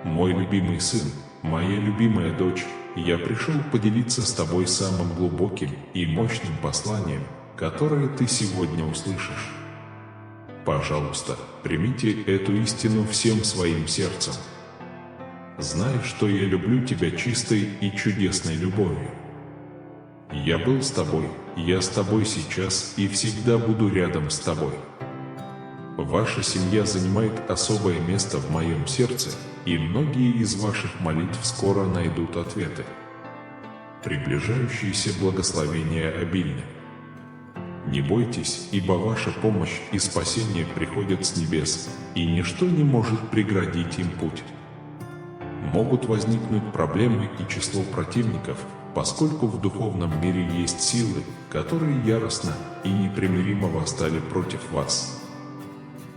Мой любимый сын, моя любимая дочь, я пришел поделиться с тобой самым глубоким и мощным посланием, которое ты сегодня услышишь. Пожалуйста, примите эту истину всем своим сердцем. Знай, что я люблю тебя чистой и чудесной любовью. Я был с тобой, я с тобой сейчас и всегда буду рядом с тобой. Ваша семья занимает особое место в моем сердце, и многие из ваших молитв скоро найдут ответы. Приближающиеся благословения обильны. Не бойтесь, ибо ваша помощь и спасение приходят с небес, и ничто не может преградить им путь. Могут возникнуть проблемы и число противников, поскольку в духовном мире есть силы, которые яростно и непримиримо восстали против вас.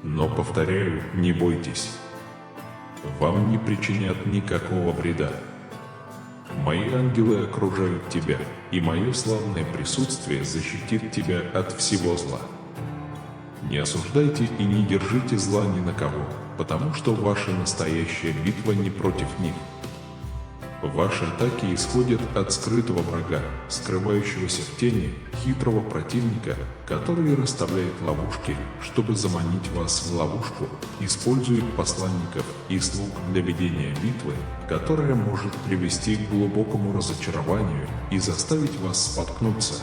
Но, повторяю, не бойтесь. Вам не причинят никакого вреда. Мои ангелы окружают тебя, и мое славное присутствие защитит тебя от всего зла. Не осуждайте и не держите зла ни на кого, потому что ваша настоящая битва не против них. Ваши атаки исходят от скрытого врага, скрывающегося в тени, хитрого противника, который расставляет ловушки, чтобы заманить вас в ловушку, использует посланников и слуг для ведения битвы, которая может привести к глубокому разочарованию и заставить вас споткнуться.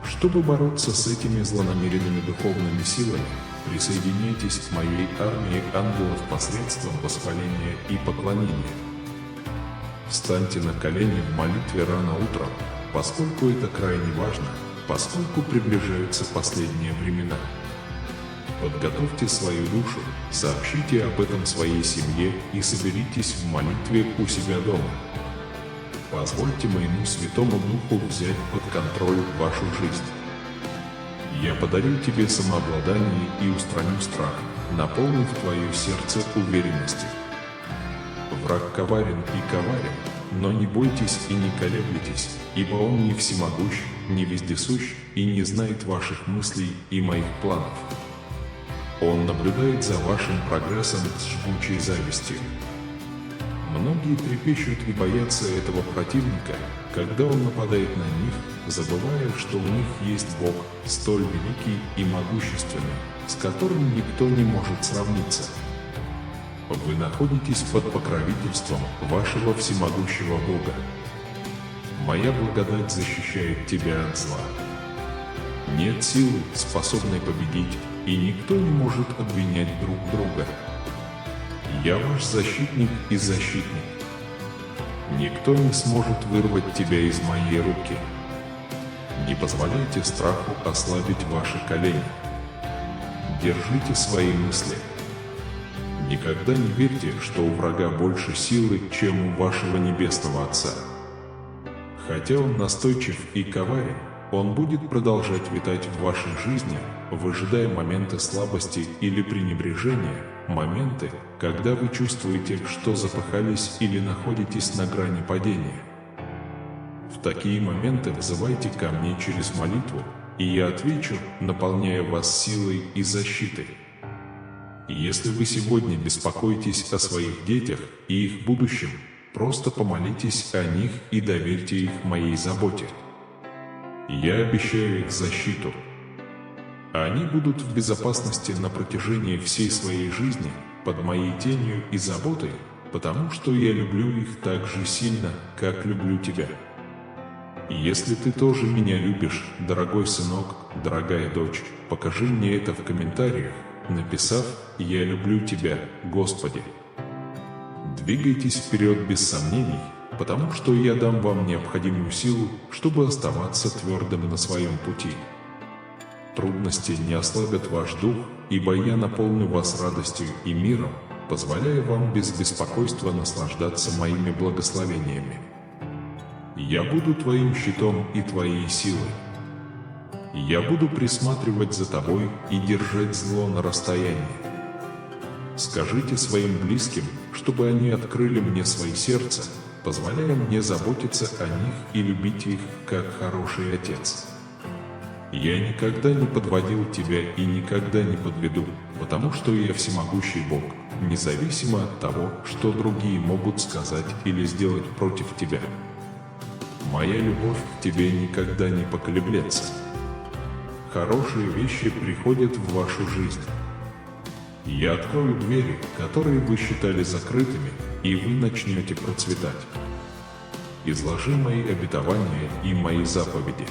Чтобы бороться с этими злонамеренными духовными силами, присоединяйтесь к моей армии ангелов посредством восхваления и поклонения. Встаньте на колени в молитве рано утром, поскольку это крайне важно, поскольку приближаются последние времена. Подготовьте свою душу, сообщите об этом своей семье и соберитесь в молитве у себя дома. Позвольте моему Святому Духу взять под контроль вашу жизнь. Я подарю тебе самообладание и устраню страх, наполнив твое сердце уверенностью. Враг коварен и коварен, но не бойтесь и не колеблетесь, ибо он не всемогущ, не вездесущ и не знает ваших мыслей и моих планов. Он наблюдает за вашим прогрессом с жгучей завистью. Многие трепещут и боятся этого противника, когда он нападает на них, забывая, что у них есть Бог, столь великий и могущественный, с которым никто не может сравниться. Вы находитесь под покровительством вашего всемогущего Бога. Моя благодать защищает тебя от зла. Нет силы, способной победить, и никто не может обвинять друг друга. Я ваш защитник и защитник. Никто не сможет вырвать тебя из моей руки. Не позволяйте страху ослабить ваши колени. Держите свои мысли. Никогда не верьте, что у врага больше силы, чем у вашего Небесного Отца. Хотя он настойчив и коварен, он будет продолжать витать в вашей жизни, выжидая моменты слабости или пренебрежения, моменты, когда вы чувствуете, что запыхались или находитесь на грани падения. В такие моменты взывайте ко мне через молитву, и я отвечу, наполняя вас силой и защитой. Если вы сегодня беспокоитесь о своих детях и их будущем, просто помолитесь о них и доверьте их моей заботе. Я обещаю их защиту. Они будут в безопасности на протяжении всей своей жизни, под моей тенью и заботой, потому что я люблю их так же сильно, как люблю тебя. Если ты тоже меня любишь, дорогой сынок, дорогая дочь, покажи мне это в комментариях, написав «Я люблю тебя, Господи». Двигайтесь вперед без сомнений, потому что я дам вам необходимую силу, чтобы оставаться твердым на своем пути. Трудности не ослабят ваш дух, ибо я наполню вас радостью и миром, позволяя вам без беспокойства наслаждаться моими благословениями. Я буду твоим щитом и твоей силой. Я буду присматривать за тобой и держать зло на расстоянии. Скажите своим близким, чтобы они открыли мне свои сердца, позволяя мне заботиться о них и любить их, как хороший отец. Я никогда не подводил тебя и никогда не подведу, потому что я всемогущий Бог, независимо от того, что другие могут сказать или сделать против тебя. Моя любовь к тебе никогда не поколеблется. Хорошие вещи приходят в вашу жизнь. Я открою двери, которые вы считали закрытыми, и вы начнете процветать. Изложи мои обетования и мои заповеди.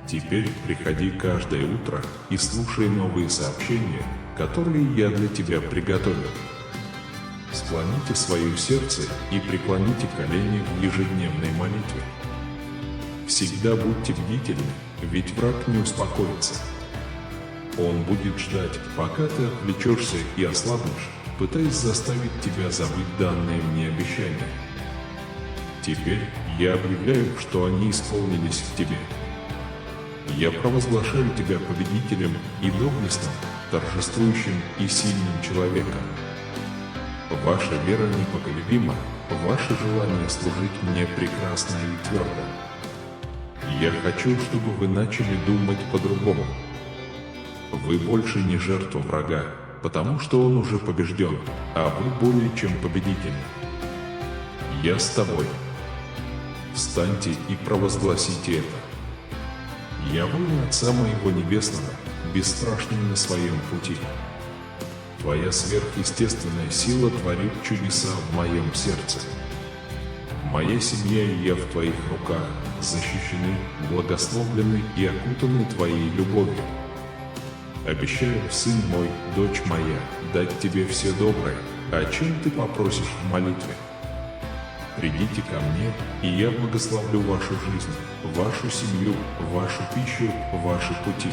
Теперь приходи каждое утро и слушай новые сообщения, которые я для тебя приготовил. Склоните свое сердце и преклоните колени в ежедневной молитве. Всегда будьте бдительны, ведь враг не успокоится. Он будет ждать, пока ты отвлечешься и ослабнешь, пытаясь заставить тебя забыть данные мне обещания. Теперь я объявляю, что они исполнились в тебе. Я провозглашаю тебя победителем и доблестным, торжествующим и сильным человеком. Ваша вера непоколебима, ваше желание служить мне прекрасно и твердо. Я хочу, чтобы вы начали думать по-другому. Вы больше не жертва врага, потому что он уже побежден, а вы более чем победительны. Я с тобой. Встаньте и провозгласите это. Я воин Отца моего Небесного, бесстрашный на своем пути. Твоя сверхъестественная сила творит чудеса в моем сердце. Моя семья и я в твоих руках, защищены, благословлены и окутаны твоей любовью. Обещаю, сын мой, дочь моя, дать тебе все доброе, о чем ты попросишь в молитве. Придите ко мне, и я благословлю вашу жизнь, вашу семью, вашу пищу, ваши пути.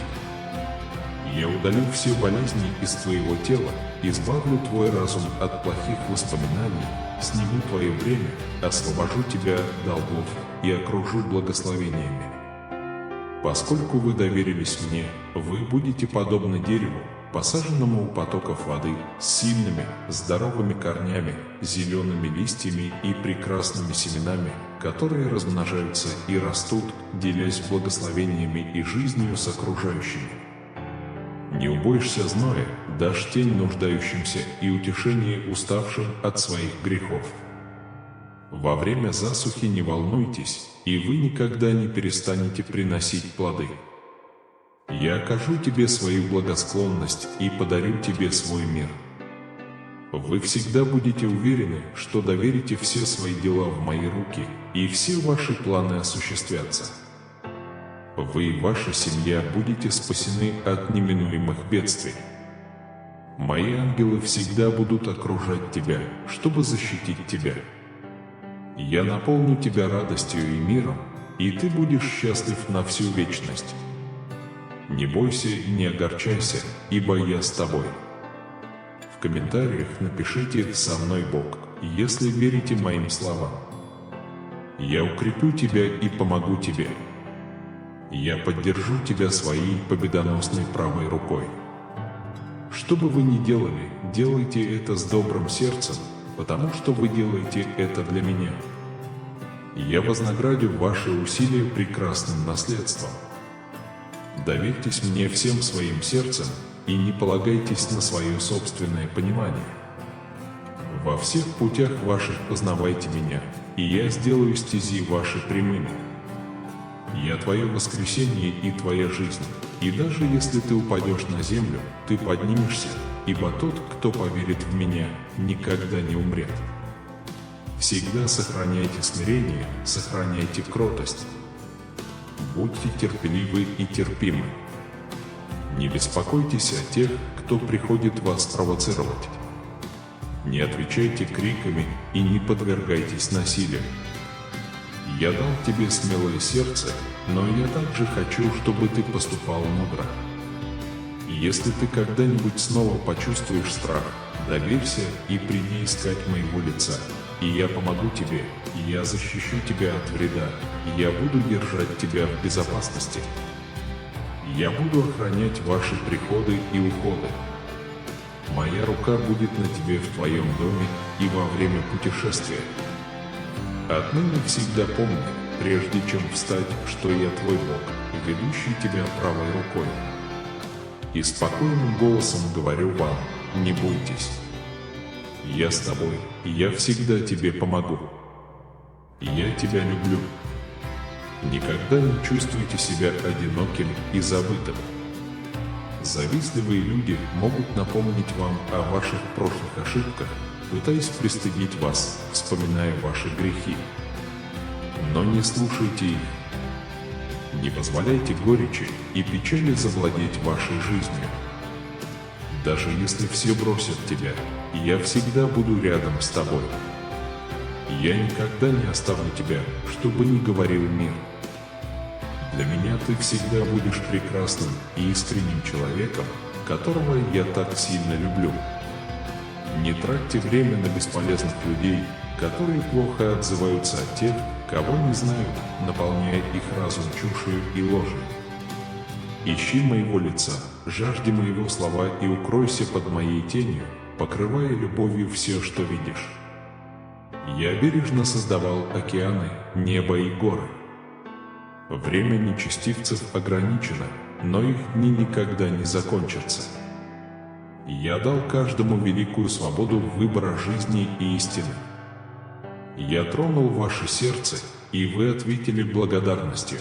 Я удалю все болезни из твоего тела, избавлю твой разум от плохих воспоминаний, сниму твое время, освобожу тебя от долгов и окружу благословениями. Поскольку вы доверились мне, вы будете подобны дереву, посаженному у потоков воды, с сильными, здоровыми корнями, зелеными листьями и прекрасными семенами, которые размножаются и растут, делясь благословениями и жизнью с окружающими. Не убоишься зноя, дашь тень нуждающимся и утешение уставшим от своих грехов. Во время засухи не волнуйтесь, и вы никогда не перестанете приносить плоды. Я окажу тебе свою благосклонность и подарю тебе свой мир. Вы всегда будете уверены, что доверите все свои дела в мои руки, и все ваши планы осуществятся. Вы и ваша семья будете спасены от неминуемых бедствий. Мои ангелы всегда будут окружать тебя, чтобы защитить тебя. Я наполню тебя радостью и миром, и ты будешь счастлив на всю вечность. Не бойся и не огорчайся, ибо я с тобой. В комментариях напишите «Со мной Бог», если верите моим словам. Я укреплю тебя и помогу тебе. Я поддержу тебя своей победоносной правой рукой. Что бы вы ни делали, делайте это с добрым сердцем, потому что вы делаете это для меня. Я вознаградю ваши усилия прекрасным наследством. Доверьтесь мне всем своим сердцем и не полагайтесь на свое собственное понимание. Во всех путях ваших познавайте меня, и я сделаю стези ваши прямыми. Я твое воскресение и твоя жизнь, и даже если ты упадешь на землю, ты поднимешься, ибо тот, кто поверит в меня, никогда не умрет. Всегда сохраняйте смирение, сохраняйте кротость. Будьте терпеливы и терпимы. Не беспокойтесь о тех, кто приходит вас провоцировать. Не отвечайте криками и не подвергайтесь насилию. Я дал тебе смелое сердце, но я также хочу, чтобы ты поступал мудро. Если ты когда-нибудь снова почувствуешь страх, доверься и приди искать моего лица, и я помогу тебе, я защищу тебя от вреда, я буду держать тебя в безопасности. Я буду охранять ваши приходы и уходы. Моя рука будет на тебе в твоем доме и во время путешествия. Отныне всегда помни, прежде чем встать, что я твой Бог. ведущий тебя правой рукой. И спокойным голосом говорю вам: не бойтесь. Я с тобой, и я всегда тебе помогу. Я тебя люблю. Никогда не чувствуйте себя одиноким и забытым. Завистливые люди могут напомнить вам о ваших прошлых ошибках, пытаясь пристыдить вас, вспоминая ваши грехи. Но не слушайте их. Не позволяйте горечи и печали завладеть вашей жизнью. Даже если все бросят тебя, я всегда буду рядом с тобой. Я никогда не оставлю тебя, чтобы не говорил мир. Для меня ты всегда будешь прекрасным и искренним человеком, которого я так сильно люблю. Не тратьте время на бесполезных людей, которые плохо отзываются о тех, кого не знают, наполняя их разум чушью и ложью. Ищи моего лица, жажди моего слова и укройся под моей тенью, покрывая любовью все, что видишь. Я бережно создавал океаны, небо и горы. Время нечестивцев ограничено, но их дни никогда не закончатся. Я дал каждому великую свободу выбора жизни и истины. Я тронул ваше сердце, и вы ответили благодарностью.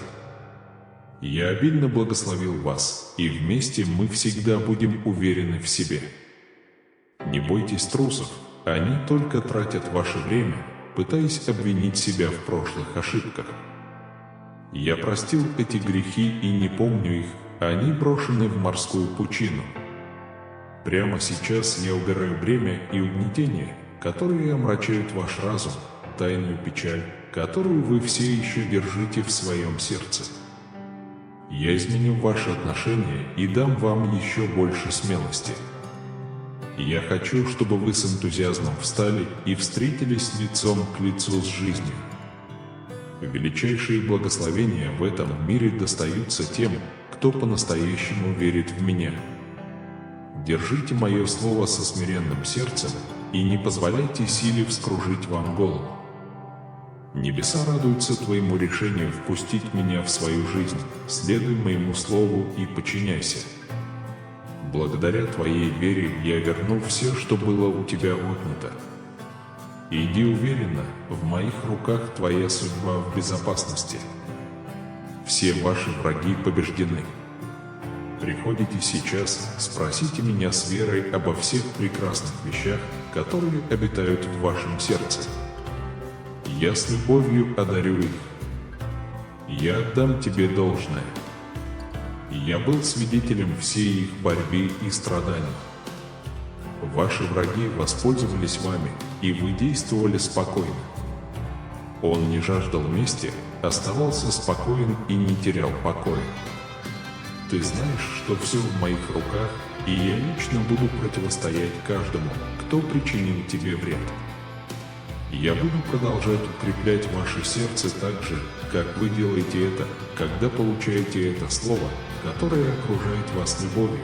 Я обильно благословил вас, и вместе мы всегда будем уверены в себе. Не бойтесь трусов, они только тратят ваше время, пытаясь обвинить себя в прошлых ошибках. Я простил эти грехи и не помню их, они брошены в морскую пучину. Прямо сейчас я убираю бремя и угнетение, которые омрачают ваш разум, тайную печаль, которую вы все еще держите в своем сердце. Я изменю ваши отношения и дам вам еще больше смелости. Я хочу, чтобы вы с энтузиазмом встали и встретились лицом к лицу с жизнью. Величайшие благословения в этом мире достаются тем, кто по-настоящему верит в меня. Держите мое слово со смиренным сердцем и не позволяйте силе вскружить вам голову. Небеса радуются твоему решению впустить меня в свою жизнь, следуй моему слову и подчиняйся. Благодаря твоей вере я верну все, что было у тебя отнято. Иди уверенно, в моих руках твоя судьба в безопасности. Все ваши враги побеждены. Приходите сейчас, спросите меня с верой обо всех прекрасных вещах, которые обитают в вашем сердце. Я с любовью одарю их. Я отдам тебе должное. Я был свидетелем всей их борьбы и страданий. Ваши враги воспользовались вами, и вы действовали спокойно. Он не жаждал мести, оставался спокоен и не терял покоя. Ты знаешь, что все в моих руках, и я лично буду противостоять каждому, кто причинил тебе вред. Я буду продолжать укреплять ваше сердце так же, как вы делаете это, когда получаете это слово, которое окружает вас любовью,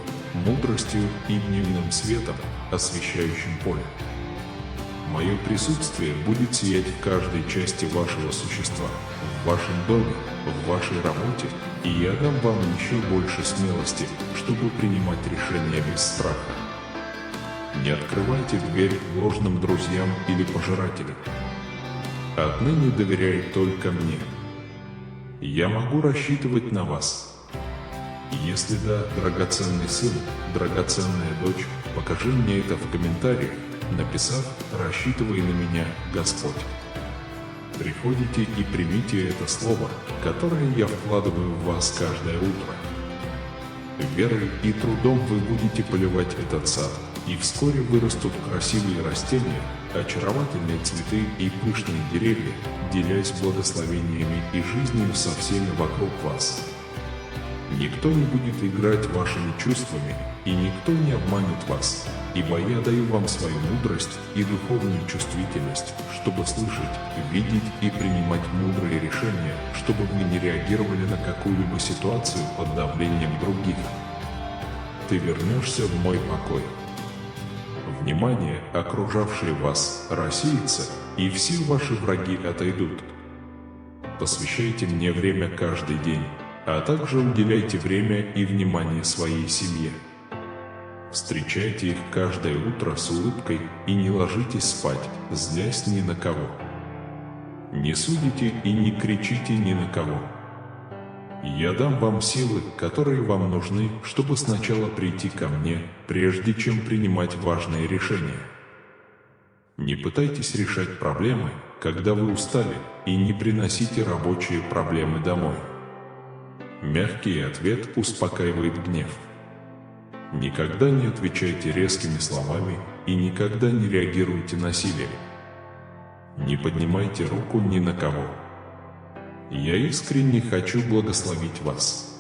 мудростью и дневным светом, освещающим поле. Мое присутствие будет сиять в каждой части вашего существа, в вашем доме, в вашей работе, и я дам вам еще больше смелости, чтобы принимать решения без страха. Не открывайте дверь ложным друзьям или пожирателям. Отныне доверяй только мне. Я могу рассчитывать на вас. Если да, драгоценный сын, драгоценная дочь, покажи мне это в комментариях, написав «Рассчитывай на меня, Господь». Приходите и примите это слово, которое я вкладываю в вас каждое утро. Верой и трудом вы будете поливать этот сад, и вскоре вырастут красивые растения, очаровательные цветы и пышные деревья, делясь благословениями и жизнью со всеми вокруг вас. Никто не будет играть вашими чувствами, и никто не обманет вас, ибо я даю вам свою мудрость и духовную чувствительность, чтобы слышать, видеть и принимать мудрые решения, чтобы вы не реагировали на какую-либо ситуацию под давлением других. Ты вернешься в мой покой. Внимание, окружавшее вас, рассеется, и все ваши враги отойдут. Посвящайте мне время каждый день, а также уделяйте время и внимание своей семье. Встречайте их каждое утро с улыбкой и не ложитесь спать, злясь ни на кого. Не судите и не кричите ни на кого. Я дам вам силы, которые вам нужны, чтобы сначала прийти ко мне, прежде чем принимать важные решения. Не пытайтесь решать проблемы, когда вы устали, и не приносите рабочие проблемы домой. Мягкий ответ успокаивает гнев. Никогда не отвечайте резкими словами и никогда не реагируйте насилием. Не поднимайте руку ни на кого. Я искренне хочу благословить вас.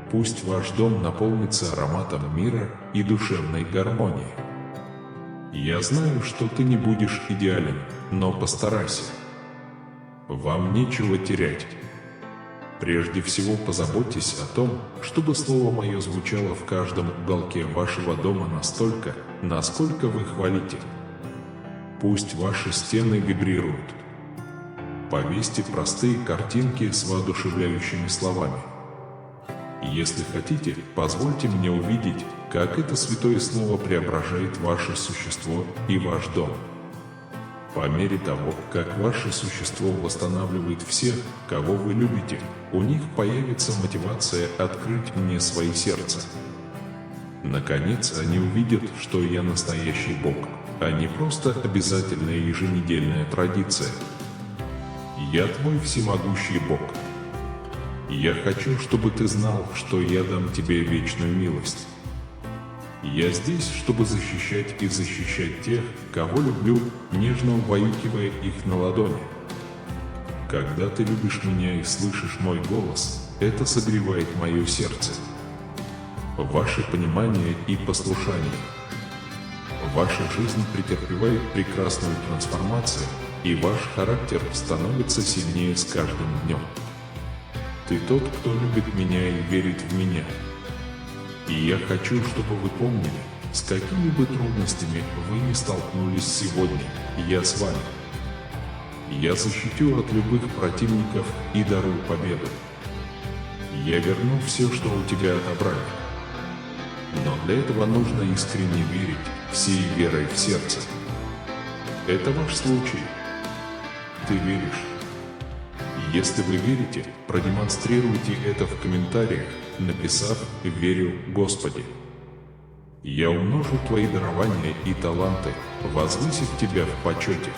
Пусть ваш дом наполнится ароматом мира и душевной гармонии. Я знаю, что ты не будешь идеален, но постарайся. Вам нечего терять. Прежде всего позаботьтесь о том, чтобы слово мое звучало в каждом уголке вашего дома настолько, насколько вы хвалите. Пусть ваши стены вибрируют. Повесьте простые картинки с воодушевляющими словами. Если хотите, позвольте мне увидеть, как это святое слово преображает ваше существо и ваш дом. По мере того, как ваше существо восстанавливает всех, кого вы любите, у них появится мотивация открыть мне свои сердца. Наконец, они увидят, что я настоящий Бог, а не просто обязательная еженедельная традиция. Я твой всемогущий Бог. Я хочу, чтобы ты знал, что я дам тебе вечную милость. Я здесь, чтобы защищать и защищать тех, кого люблю, нежно убаюкивая их на ладони. Когда ты любишь меня и слышишь мой голос, это согревает мое сердце. Ваше понимание и послушание. Ваша жизнь претерпевает прекрасную трансформацию, и ваш характер становится сильнее с каждым днем. Ты тот, кто любит меня и верит в меня. И я хочу, чтобы вы помнили, с какими бы трудностями вы ни столкнулись сегодня, я с вами. Я защитю от любых противников и дарую победу. Я верну все, что у тебя отобрали. Но для этого нужно искренне верить, всей верой в сердце. Это ваш случай. Ты веришь? Если вы верите, продемонстрируйте это в комментариях, написав «Верю, Господи». Я умножу твои дарования и таланты, возвысив тебя в почете.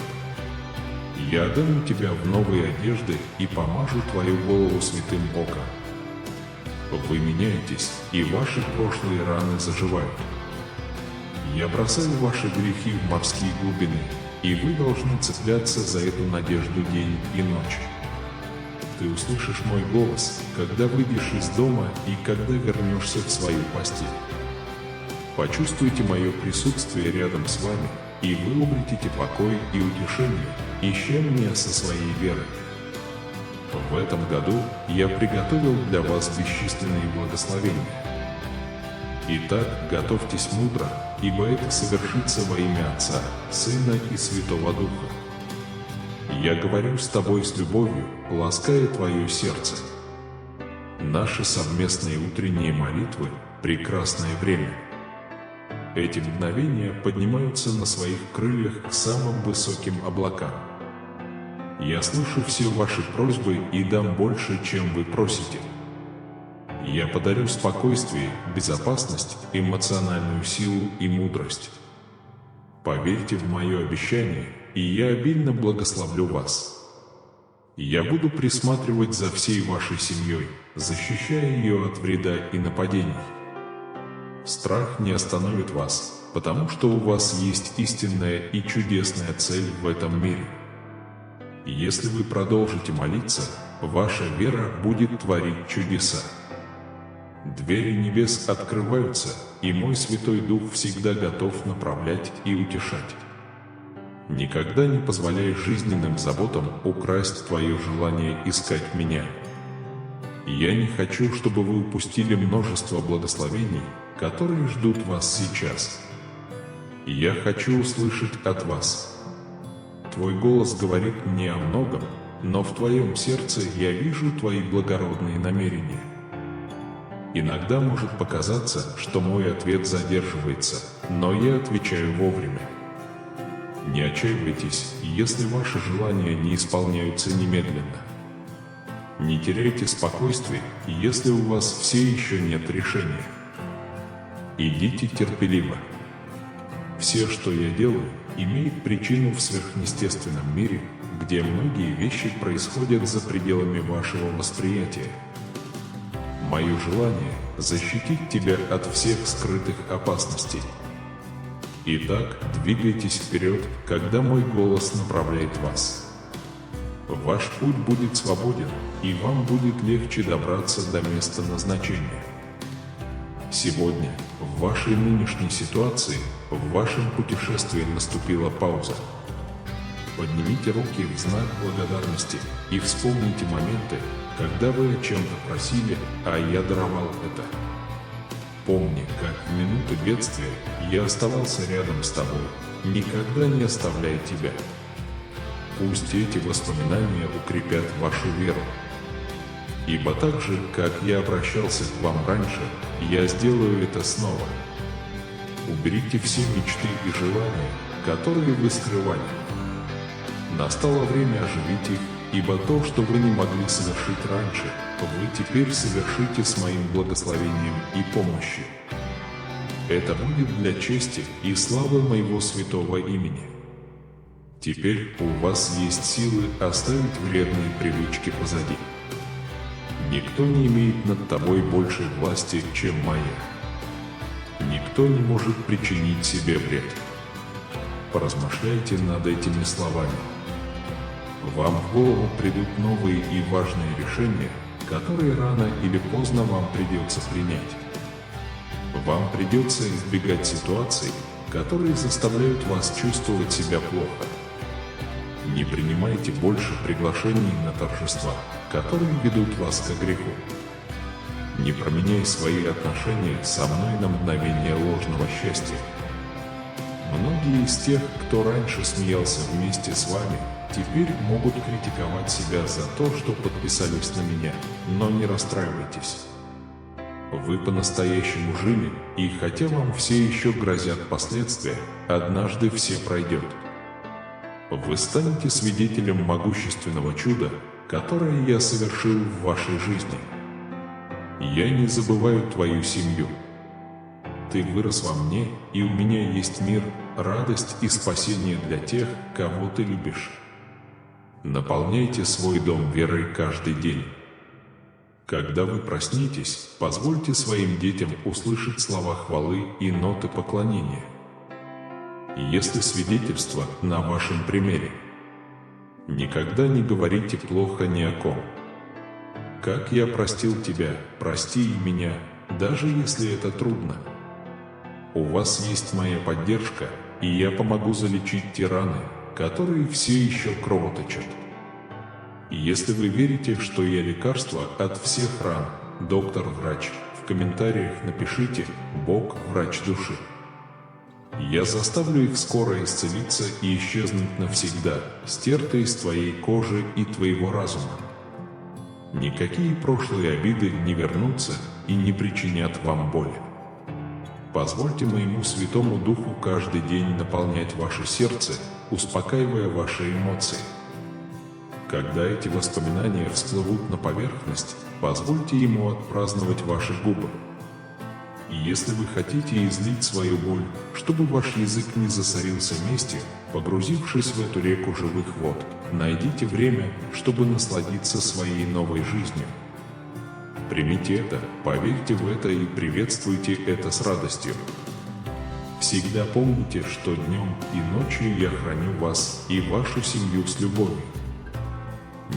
Я одену тебя в новые одежды и помажу твою голову святым оком. Вы меняетесь, и ваши прошлые раны заживают. Я бросаю ваши грехи в морские глубины, и вы должны цепляться за эту надежду день и ночь. Ты услышишь мой голос, когда выйдешь из дома и когда вернешься в свою постель. Почувствуйте мое присутствие рядом с вами, и вы обретете покой и утешение, ища меня со своей верой. В этом году я приготовил для вас бесчисленные благословения. Итак, готовьтесь мудро, ибо это совершится во имя Отца, Сына и Святого Духа. Я говорю с тобой с любовью, лаская твое сердце. Наши совместные утренние молитвы – прекрасное время. Эти мгновения поднимаются на своих крыльях к самым высоким облакам. Я слышу все ваши просьбы и дам больше, чем вы просите. Я подарю спокойствие, безопасность, эмоциональную силу и мудрость. Поверьте в мое обещание, и я обильно благословлю вас. Я буду присматривать за всей вашей семьей, защищая ее от вреда и нападений. Страх не остановит вас, потому что у вас есть истинная и чудесная цель в этом мире. Если вы продолжите молиться, ваша вера будет творить чудеса. Двери небес открываются, и мой Святой Дух всегда готов направлять и утешать. Никогда не позволяй жизненным заботам украсть твое желание искать меня. Я не хочу, чтобы вы упустили множество благословений, которые ждут вас сейчас. Я хочу услышать от вас. Твой голос говорит мне о многом, но в твоем сердце я вижу твои благородные намерения. Иногда может показаться, что мой ответ задерживается, но я отвечаю вовремя. Не отчаивайтесь, если ваши желания не исполняются немедленно. Не теряйте спокойствие, если у вас все еще нет решения. Идите терпеливо. Все, что я делаю, имеет причину в сверхъестественном мире, где многие вещи происходят за пределами вашего восприятия. Мое желание – защитить тебя от всех скрытых опасностей. Итак, двигайтесь вперед, когда мой голос направляет вас. Ваш путь будет свободен, и вам будет легче добраться до места назначения. Сегодня, в вашей нынешней ситуации, в вашем путешествии наступила пауза. Поднимите руки в знак благодарности и вспомните моменты, когда вы о чем-то просили, а я даровал это. Помни, как в минуты бедствия я оставался рядом с тобой, никогда не оставляя тебя. Пусть эти воспоминания укрепят вашу веру. Ибо так же, как я обращался к вам раньше, я сделаю это снова. Уберите все мечты и желания, которые вы скрывали. Настало время оживить их, ибо то, что вы не могли совершить раньше, вы теперь совершите с моим благословением и помощью. Это будет для чести и славы моего святого имени. Теперь у вас есть силы оставить вредные привычки позади. Никто не имеет над тобой большей власти, чем моя. Никто не может причинить себе вред. Поразмышляйте над этими словами. Вам в голову придут новые и важные решения, которые рано или поздно вам придется принять. Вам придется избегать ситуаций, которые заставляют вас чувствовать себя плохо. Не принимайте больше приглашений на торжества, которые ведут вас к греху. Не променяй свои отношения со мной на мгновение ложного счастья. Многие из тех, кто раньше смеялся вместе с вами, теперь могут критиковать себя за то, что подписались на меня, но не расстраивайтесь. Вы по-настоящему жили, и хотя вам все еще грозят последствия, однажды все пройдет. Вы станете свидетелем могущественного чуда, которое я совершил в вашей жизни. Я не забываю твою семью. Ты вырос во мне, и у меня есть мир, радость и спасение для тех, кого ты любишь. Наполняйте свой дом верой каждый день. Когда вы проснетесь, позвольте своим детям услышать слова хвалы и ноты поклонения. Если свидетельство на вашем примере. Никогда не говорите плохо ни о ком. Как я простил тебя, прости и меня, даже если это трудно. У вас есть моя поддержка, и я помогу залечить те раны, которые все еще кровоточат. Если вы верите, что я лекарство от всех ран, доктор-врач, в комментариях напишите «Бог – врач души». Я заставлю их скоро исцелиться и исчезнуть навсегда, стертые из твоей кожи и твоего разума. Никакие прошлые обиды не вернутся и не причинят вам боли. Позвольте моему Святому Духу каждый день наполнять ваше сердце, успокаивая ваши эмоции. Когда эти воспоминания всплывут на поверхность, позвольте ему отпраздновать ваши губы. И если вы хотите излить свою боль, чтобы ваш язык не засорился местью, погрузившись в эту реку живых вод, найдите время, чтобы насладиться своей новой жизнью. Примите это, поверьте в это и приветствуйте это с радостью. Всегда помните, что днем и ночью я храню вас и вашу семью с любовью.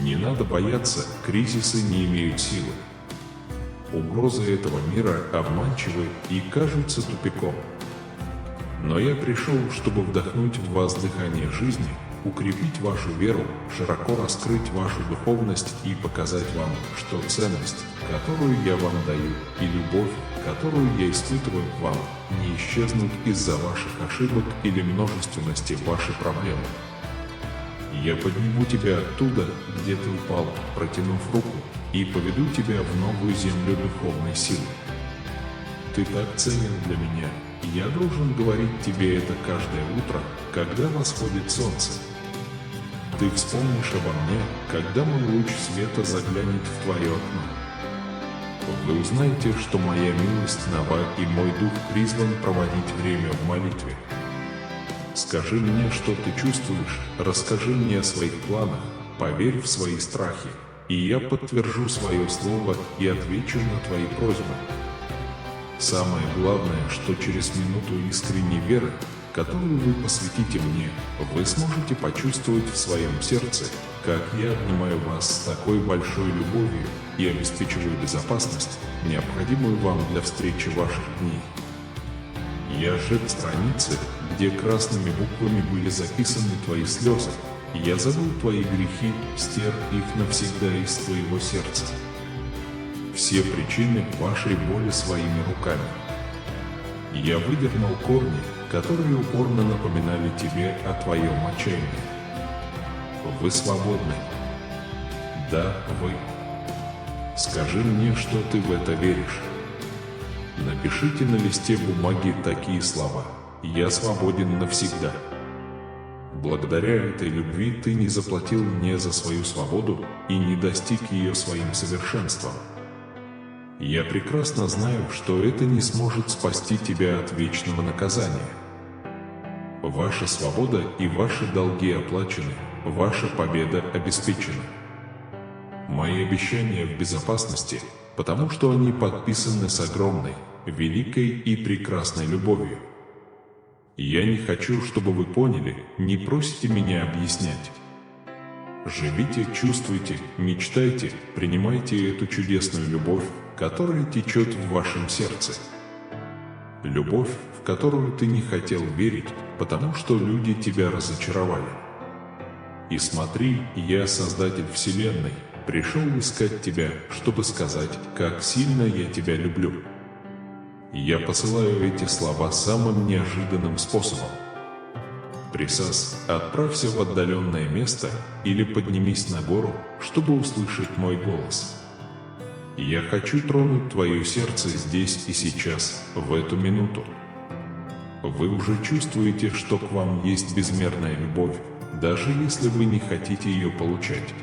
Не надо бояться, кризисы не имеют силы. Угрозы этого мира обманчивы и кажутся тупиком. Но я пришел, чтобы вдохнуть в вас дыхание жизни, укрепить вашу веру, широко раскрыть вашу духовность и показать вам, что ценность, которую я вам даю, и любовь, которую я испытываю к вам, не исчезнут из-за ваших ошибок или множественности ваших проблем. Я подниму тебя оттуда, где ты упал, протянув руку, и поведу тебя в новую землю духовной силы. Ты так ценен для меня, и я должен говорить тебе это каждое утро, когда восходит солнце. Ты вспомнишь обо мне, когда мой луч света заглянет в твое окно. Вы узнаете, что моя милость нова, и мой дух призван проводить время в молитве. Скажи мне, что ты чувствуешь, расскажи мне о своих планах, поверь в свои страхи, и я подтвержу свое слово и отвечу на твои просьбы. Самое главное, что через минуту искренней веры, которую вы посвятите мне, вы сможете почувствовать в своем сердце, как я обнимаю вас с такой большой любовью и обеспечиваю безопасность, необходимую вам для встречи ваших дней. Я сжег страницы, где красными буквами были записаны твои слезы, и я забыл твои грехи, стер их навсегда из твоего сердца. Все причины вашей боли своими руками. Я выдернул корни, которые упорно напоминали тебе о твоем отчаянии. Вы свободны. Да, вы. Скажи мне, что ты в это веришь. Напишите на листе бумаги такие слова: «Я свободен навсегда». Благодаря этой любви ты не заплатил мне за свою свободу и не достиг ее своим совершенством. Я прекрасно знаю, что это не сможет спасти тебя от вечного наказания. Ваша свобода и ваши долги оплачены, ваша победа обеспечена. Мои обещания в безопасности, потому что они подписаны с огромной, великой и прекрасной любовью. Я не хочу, чтобы вы поняли, не просите меня объяснять. Живите, чувствуйте, мечтайте, принимайте эту чудесную любовь, которая течет в вашем сердце. Любовь, в которую ты не хотел верить, потому что люди тебя разочаровали. И смотри, я, Создатель Вселенной, пришел искать тебя, чтобы сказать, как сильно я тебя люблю. Я посылаю эти слова самым неожиданным способом. Присас, отправься в отдаленное место или поднимись на гору, чтобы услышать мой голос. Я хочу тронуть твое сердце здесь и сейчас, в эту минуту. Вы уже чувствуете, что к вам есть безмерная любовь, даже если вы не хотите ее получать.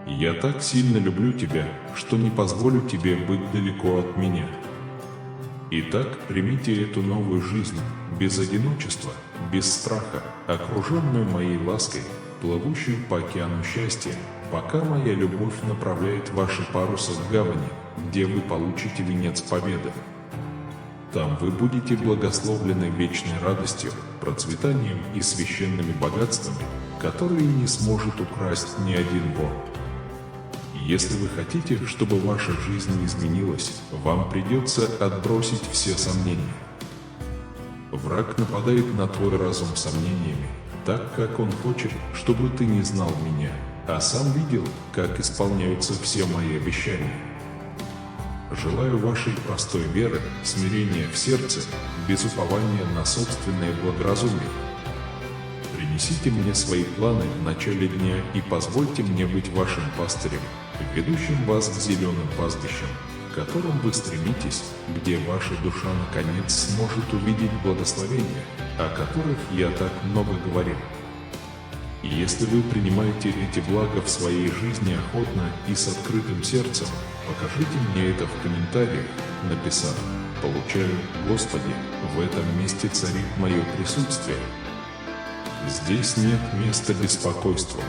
Я так сильно люблю тебя, что не позволю тебе быть далеко от меня. Итак, примите эту новую жизнь, без одиночества, без страха, окруженную моей лаской, плывущую по океану счастья, пока моя любовь направляет ваши парусы к гавани, где вы получите венец победы. Там вы будете благословлены вечной радостью, процветанием и священными богатствами, которые не сможет украсть ни один вор. Если вы хотите, чтобы ваша жизнь изменилась, вам придется отбросить все сомнения. Враг нападает на твой разум сомнениями, так как он хочет, чтобы ты не знал меня, а сам видел, как исполняются все мои обещания. Желаю вашей простой веры, смирения в сердце, без упования на собственное благоразумие. Принесите мне свои планы в начале дня и позвольте мне быть вашим пастырем, ведущим вас к зеленым пастбищам, к которым вы стремитесь, где ваша душа наконец сможет увидеть благословения, о которых я так много говорил. И если вы принимаете эти блага в своей жизни охотно и с открытым сердцем, покажите мне это в комментариях, написав: «Получаю, Господи, в этом месте царит мое присутствие». Здесь нет места беспокойству.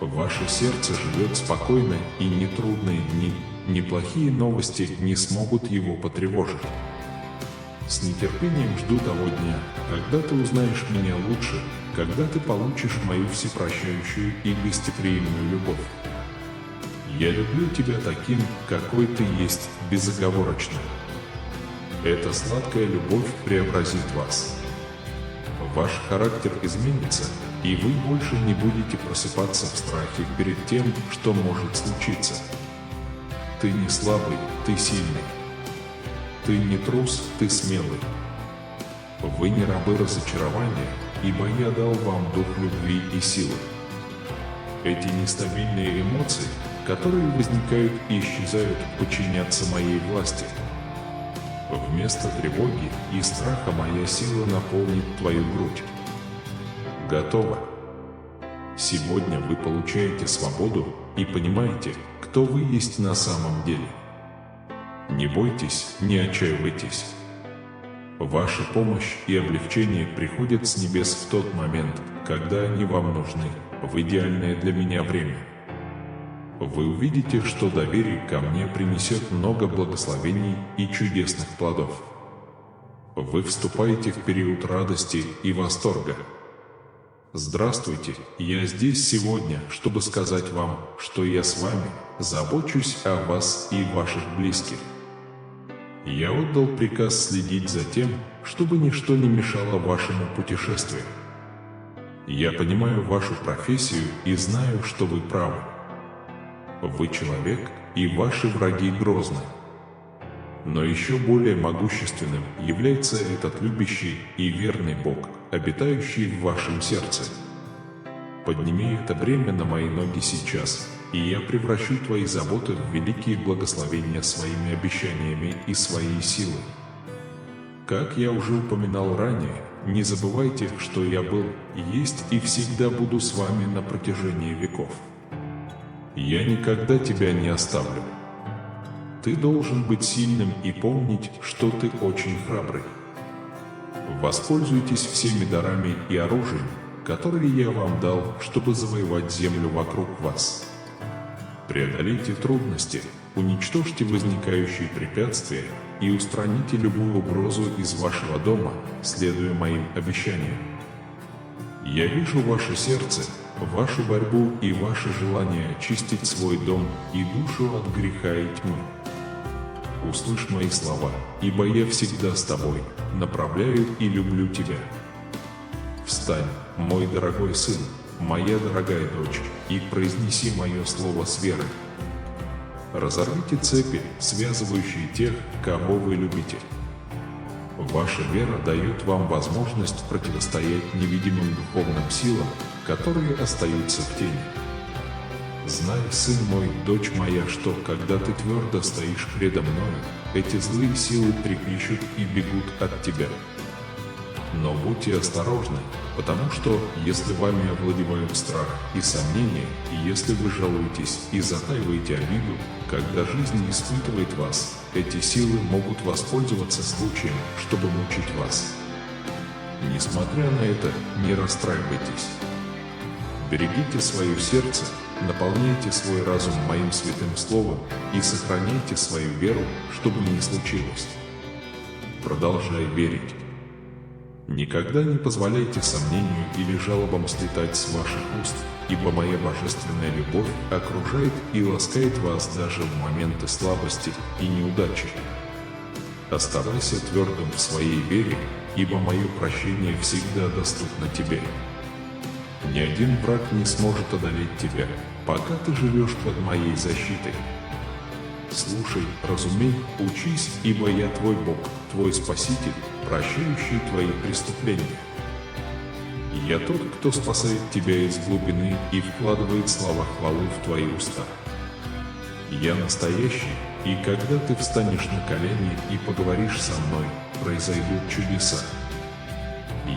Ваше сердце живет спокойно, и ни трудные дни, ни плохие новости не смогут его потревожить. С нетерпением жду того дня, когда ты узнаешь меня лучше, когда ты получишь мою всепрощающую и гостеприимную любовь. Я люблю тебя таким, какой ты есть, безоговорочно. Эта сладкая любовь преобразит вас. Ваш характер изменится, и вы больше не будете просыпаться в страхе перед тем, что может случиться. Ты не слабый, ты сильный. Ты не трус, ты смелый. Вы не рабы разочарования, ибо я дал вам дух любви и силы. Эти нестабильные эмоции, которые возникают и исчезают, подчинятся моей власти. Вместо тревоги и страха моя сила наполнит твою грудь. Готово. Сегодня вы получаете свободу и понимаете, кто вы есть на самом деле. Не бойтесь, не отчаивайтесь. Ваша помощь и облегчение приходят с небес в тот момент, когда они вам нужны, в идеальное для меня время. Вы увидите, что доверие ко мне принесет много благословений и чудесных плодов. Вы вступаете в период радости и восторга. Здравствуйте, я здесь сегодня, чтобы сказать вам, что я с вами, забочусь о вас и ваших близких. Я отдал приказ следить за тем, чтобы ничто не мешало вашему путешествию. Я понимаю вашу профессию и знаю, что вы правы. Вы человек, и ваши враги грозны. Но еще более могущественным является этот любящий и верный Бог, обитающий в вашем сердце. Подними это бремя на мои ноги сейчас, и я превращу твои заботы в великие благословения своими обещаниями и своей силой. Как я уже упоминал ранее, не забывайте, что я был, есть и всегда буду с вами на протяжении веков. Я никогда тебя не оставлю. Ты должен быть сильным и помнить, что ты очень храбрый. Воспользуйтесь всеми дарами и оружием, которые я вам дал, чтобы завоевать землю вокруг вас. Преодолейте трудности, уничтожьте возникающие препятствия и устраните любую угрозу из вашего дома, следуя моим обещаниям. Я вижу ваше сердце, вашу борьбу и ваше желание очистить свой дом и душу от греха и тьмы. Услышь мои слова, ибо я всегда с тобой, направляю и люблю тебя. Встань, мой дорогой сын, моя дорогая дочь, и произнеси мое слово с верой. Разорвите цепи, связывающие тех, кого вы любите. Ваша вера дает вам возможность противостоять невидимым духовным силам, которые остаются в тени. Знай, сын мой, дочь моя, что, когда ты твердо стоишь предо мною, эти злые силы трепещут и бегут от тебя. Но будьте осторожны, потому что, если вами овладевают страх и сомнения, и если вы жалуетесь и затаиваете обиду, когда жизнь испытывает вас, эти силы могут воспользоваться случаем, чтобы мучить вас. Несмотря на это, не расстраивайтесь. Берегите свое сердце, наполняйте свой разум моим святым словом и сохраняйте свою веру, чтобы не случилось. Продолжай верить. Никогда не позволяйте сомнению или жалобам слетать с ваших уст, ибо моя божественная любовь окружает и ласкает вас даже в моменты слабости и неудачи. Оставайся твердым в своей вере, ибо мое прощение всегда доступно тебе. Ни один враг не сможет одолеть тебя, пока ты живешь под моей защитой. Слушай, разумей, учись, ибо я твой Бог, твой Спаситель, прощающий твои преступления. Я тот, кто спасает тебя из глубины и вкладывает слова хвалы в твои уста. Я настоящий, и когда ты встанешь на колени и поговоришь со мной, произойдут чудеса.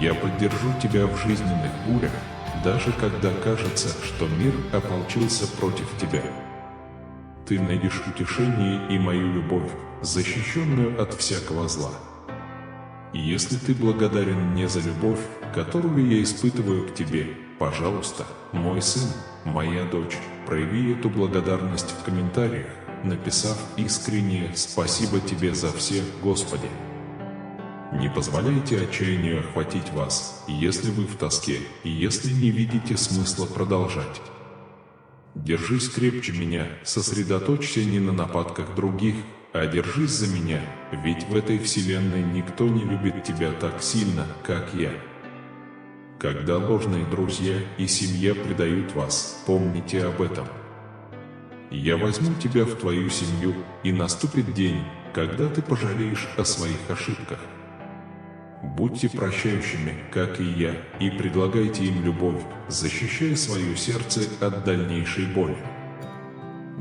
Я поддержу тебя в жизненных бурях, даже когда кажется, что мир ополчился против тебя. Ты найдешь утешение и мою любовь, защищенную от всякого зла. И если ты благодарен мне за любовь, которую я испытываю к тебе, пожалуйста, мой сын, моя дочь, прояви эту благодарность в комментариях, написав искренне «Спасибо тебе за все, Господи». Не позволяйте отчаянию охватить вас, если вы в тоске, и если не видите смысла продолжать. Держись крепче меня, сосредоточься не на нападках других, а держись за меня, ведь в этой вселенной никто не любит тебя так сильно, как я. Когда ложные друзья и семья предают вас, помните об этом. Я возьму тебя в твою семью, и наступит день, когда ты пожалеешь о своих ошибках. Будьте прощающими, как и я, и предлагайте им любовь, защищая свое сердце от дальнейшей боли.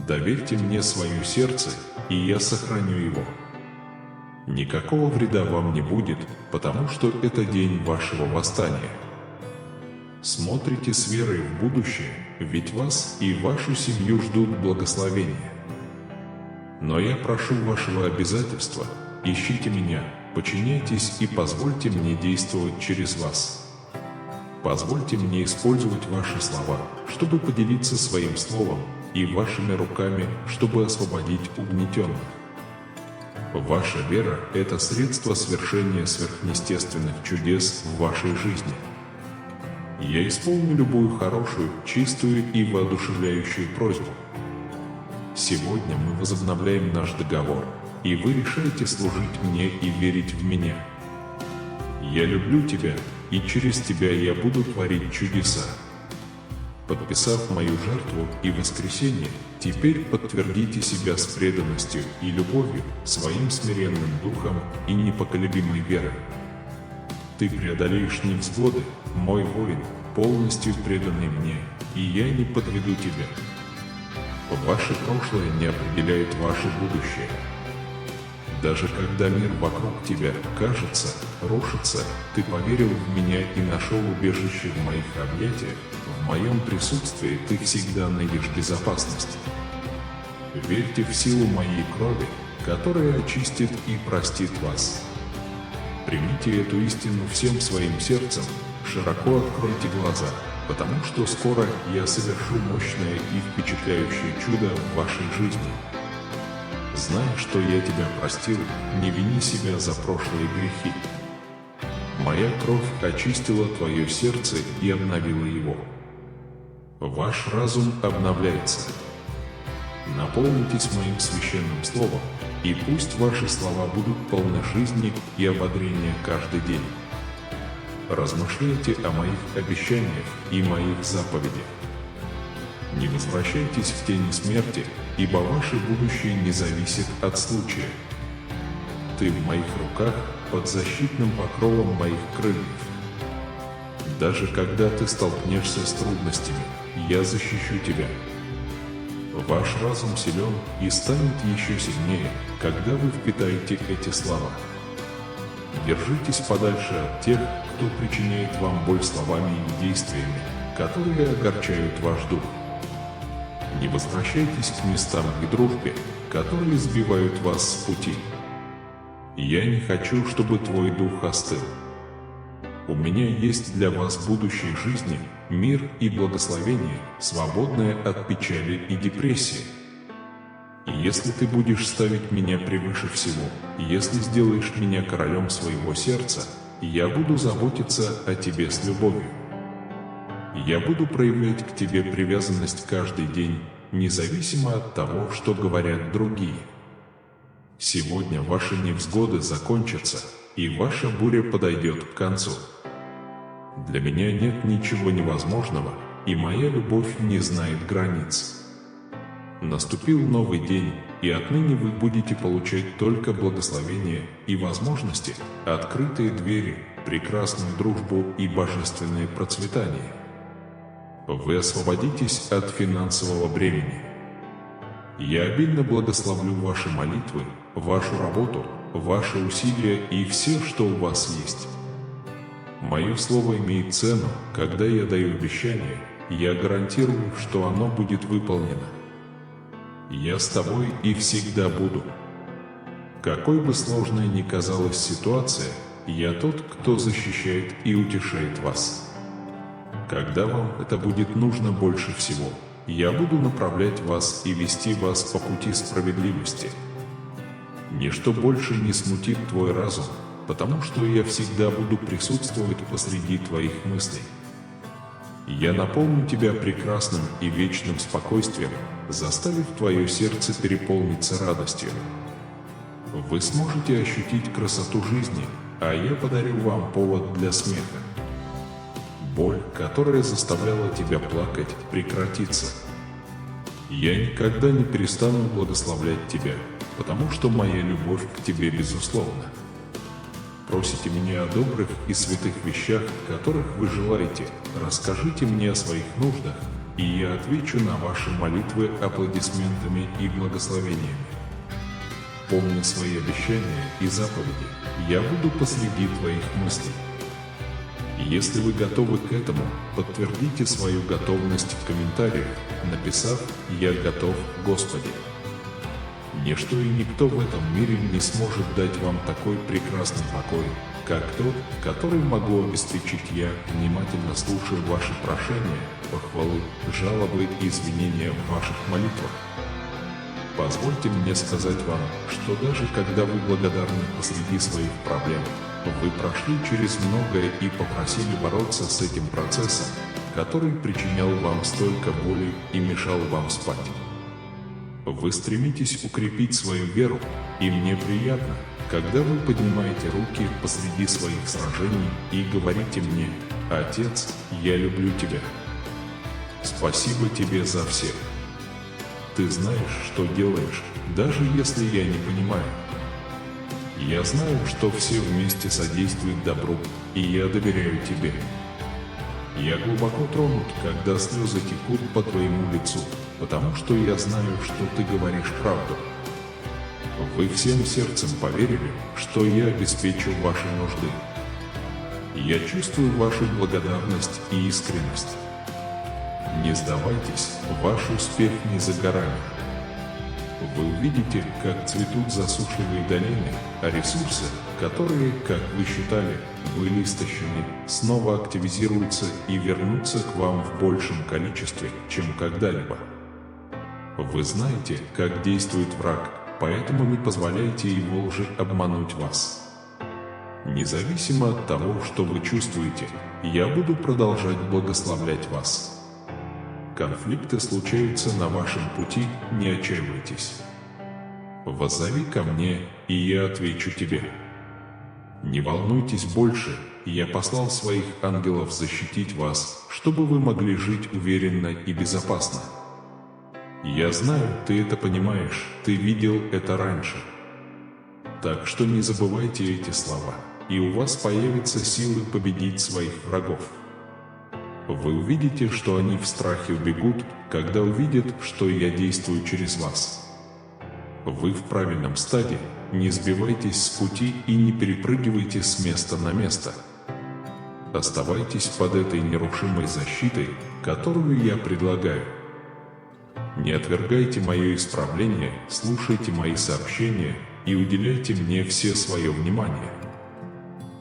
Доверьте мне свое сердце, и я сохраню его. Никакого вреда вам не будет, потому что это день вашего восстания. Смотрите с верой в будущее, ведь вас и вашу семью ждут благословения. Но я прошу вашего обязательства, ищите меня, подчиняйтесь и позвольте мне действовать через вас. Позвольте мне использовать ваши слова, чтобы поделиться своим словом, и вашими руками, чтобы освободить угнетенных. Ваша вера – это средство свершения сверхъестественных чудес в вашей жизни. Я исполню любую хорошую, чистую и воодушевляющую просьбу. Сегодня мы возобновляем наш договор, и вы решаете служить мне и верить в меня. Я люблю тебя, и через тебя я буду творить чудеса. Подписав мою жертву и воскресение, теперь подтвердите себя с преданностью и любовью, своим смиренным духом и непоколебимой верой. Ты преодолеешь невзгоды, мой воин, полностью преданный мне, и я не подведу тебя. Ваше прошлое не определяет ваше будущее. Даже когда мир вокруг тебя, кажется, рушится, ты поверил в меня и нашел убежище в моих объятиях, в моем присутствии ты всегда найдешь безопасность. Верьте в силу моей крови, которая очистит и простит вас. Примите эту истину всем своим сердцем, широко откройте глаза, потому что скоро я совершу мощное и впечатляющее чудо в вашей жизни. Зная, что я тебя простил, не вини себя за прошлые грехи. Моя кровь очистила твое сердце и обновила его. Ваш разум обновляется. Наполнитесь моим священным словом, и пусть ваши слова будут полны жизни и ободрения каждый день. Размышляйте о моих обещаниях и моих заповедях. Не возвращайтесь в тени смерти, ибо ваше будущее не зависит от случая. Ты в моих руках, под защитным покровом моих крыльев. Даже когда ты столкнешься с трудностями, я защищу тебя. Ваш разум силен и станет еще сильнее, когда вы впитаете эти слова. Держитесь подальше от тех, кто причиняет вам боль словами и действиями, которые огорчают ваш дух. Не возвращайтесь к местам к дружбе, которые сбивают вас с пути. Я не хочу, чтобы твой дух остыл. У меня есть для вас в будущей жизни мир и благословение, свободное от печали и депрессии. Если ты будешь ставить меня превыше всего, если сделаешь меня королем своего сердца, я буду заботиться о тебе с любовью. Я буду проявлять к тебе привязанность каждый день, независимо от того, что говорят другие. Сегодня ваши невзгоды закончатся, и ваша буря подойдет к концу. Для меня нет ничего невозможного, и моя любовь не знает границ. Наступил новый день, и отныне вы будете получать только благословения и возможности, открытые двери, прекрасную дружбу и божественное процветание. Вы освободитесь от финансового бремени. Я обильно благословлю ваши молитвы, вашу работу, ваши усилия и все, что у вас есть. Мое слово имеет цену, когда я даю обещание, я гарантирую, что оно будет выполнено. Я с тобой и всегда буду. Какой бы сложной ни казалась ситуация, я тот, кто защищает и утешает вас. Когда вам это будет нужно больше всего, я буду направлять вас и вести вас по пути справедливости. Ничто больше не смутит твой разум, потому что я всегда буду присутствовать посреди твоих мыслей. Я наполню тебя прекрасным и вечным спокойствием, заставив твое сердце переполниться радостью. Вы сможете ощутить красоту жизни, а я подарю вам повод для смеха. Боль, которая заставляла тебя плакать, прекратится. Я никогда не перестану благословлять тебя, потому что моя любовь к тебе безусловна. просите меня о добрых и святых вещах, которых вы желаете, расскажите мне о своих нуждах, и я отвечу на ваши молитвы аплодисментами и благословениями. Помни свои обещания и заповеди, я буду посреди твоих мыслей. Если вы готовы к этому, подтвердите свою готовность в комментариях, написав «Я готов, Господи». Ничто и никто в этом мире не сможет дать вам такой прекрасный покой, как тот, который могу обеспечить я, внимательно слушая ваши прошения, похвалы, жалобы и извинения в ваших молитвах. Позвольте мне сказать вам, что даже когда вы благодарны посреди своих проблем, вы прошли через многое и попросили бороться с этим процессом, который причинял вам столько боли и мешал вам спать. Вы стремитесь укрепить свою веру, и мне приятно, когда вы поднимаете руки посреди своих сражений и говорите мне: «Отец, я люблю тебя. Спасибо тебе за все. Ты знаешь, что делаешь, даже если я не понимаю. Я знаю, что все вместе содействуют добру, и я доверяю тебе. Я глубоко тронут, когда слезы текут по твоему лицу, потому что я знаю, что ты говоришь правду. Вы всем сердцем поверили, что я обеспечу ваши нужды. Я чувствую вашу благодарность и искренность. Не сдавайтесь, ваш успех не за горами. Вы увидите, как цветут засушливые долины, а ресурсы, которые, как вы считали, были истощены, снова активизируются и вернутся к вам в большем количестве, чем когда-либо. Вы знаете, как действует враг, поэтому не позволяйте его лжи обмануть вас. Независимо от того, что вы чувствуете, я буду продолжать благословлять вас. Конфликты случаются на вашем пути, не отчаивайтесь. Воззови ко мне, и я отвечу тебе. Не волнуйтесь больше, я послал своих ангелов защитить вас, чтобы вы могли жить уверенно и безопасно. Я знаю, ты это понимаешь, ты видел это раньше. Так что не забывайте эти слова, и у вас появятся силы победить своих врагов. Вы увидите, что они в страхе убегут, когда увидят, что я действую через вас. Вы в правильном стаде, не сбивайтесь с пути и не перепрыгивайте с места на место. Оставайтесь под этой нерушимой защитой, которую я предлагаю. Не отвергайте мое исправление, слушайте мои сообщения и уделяйте мне все свое внимание.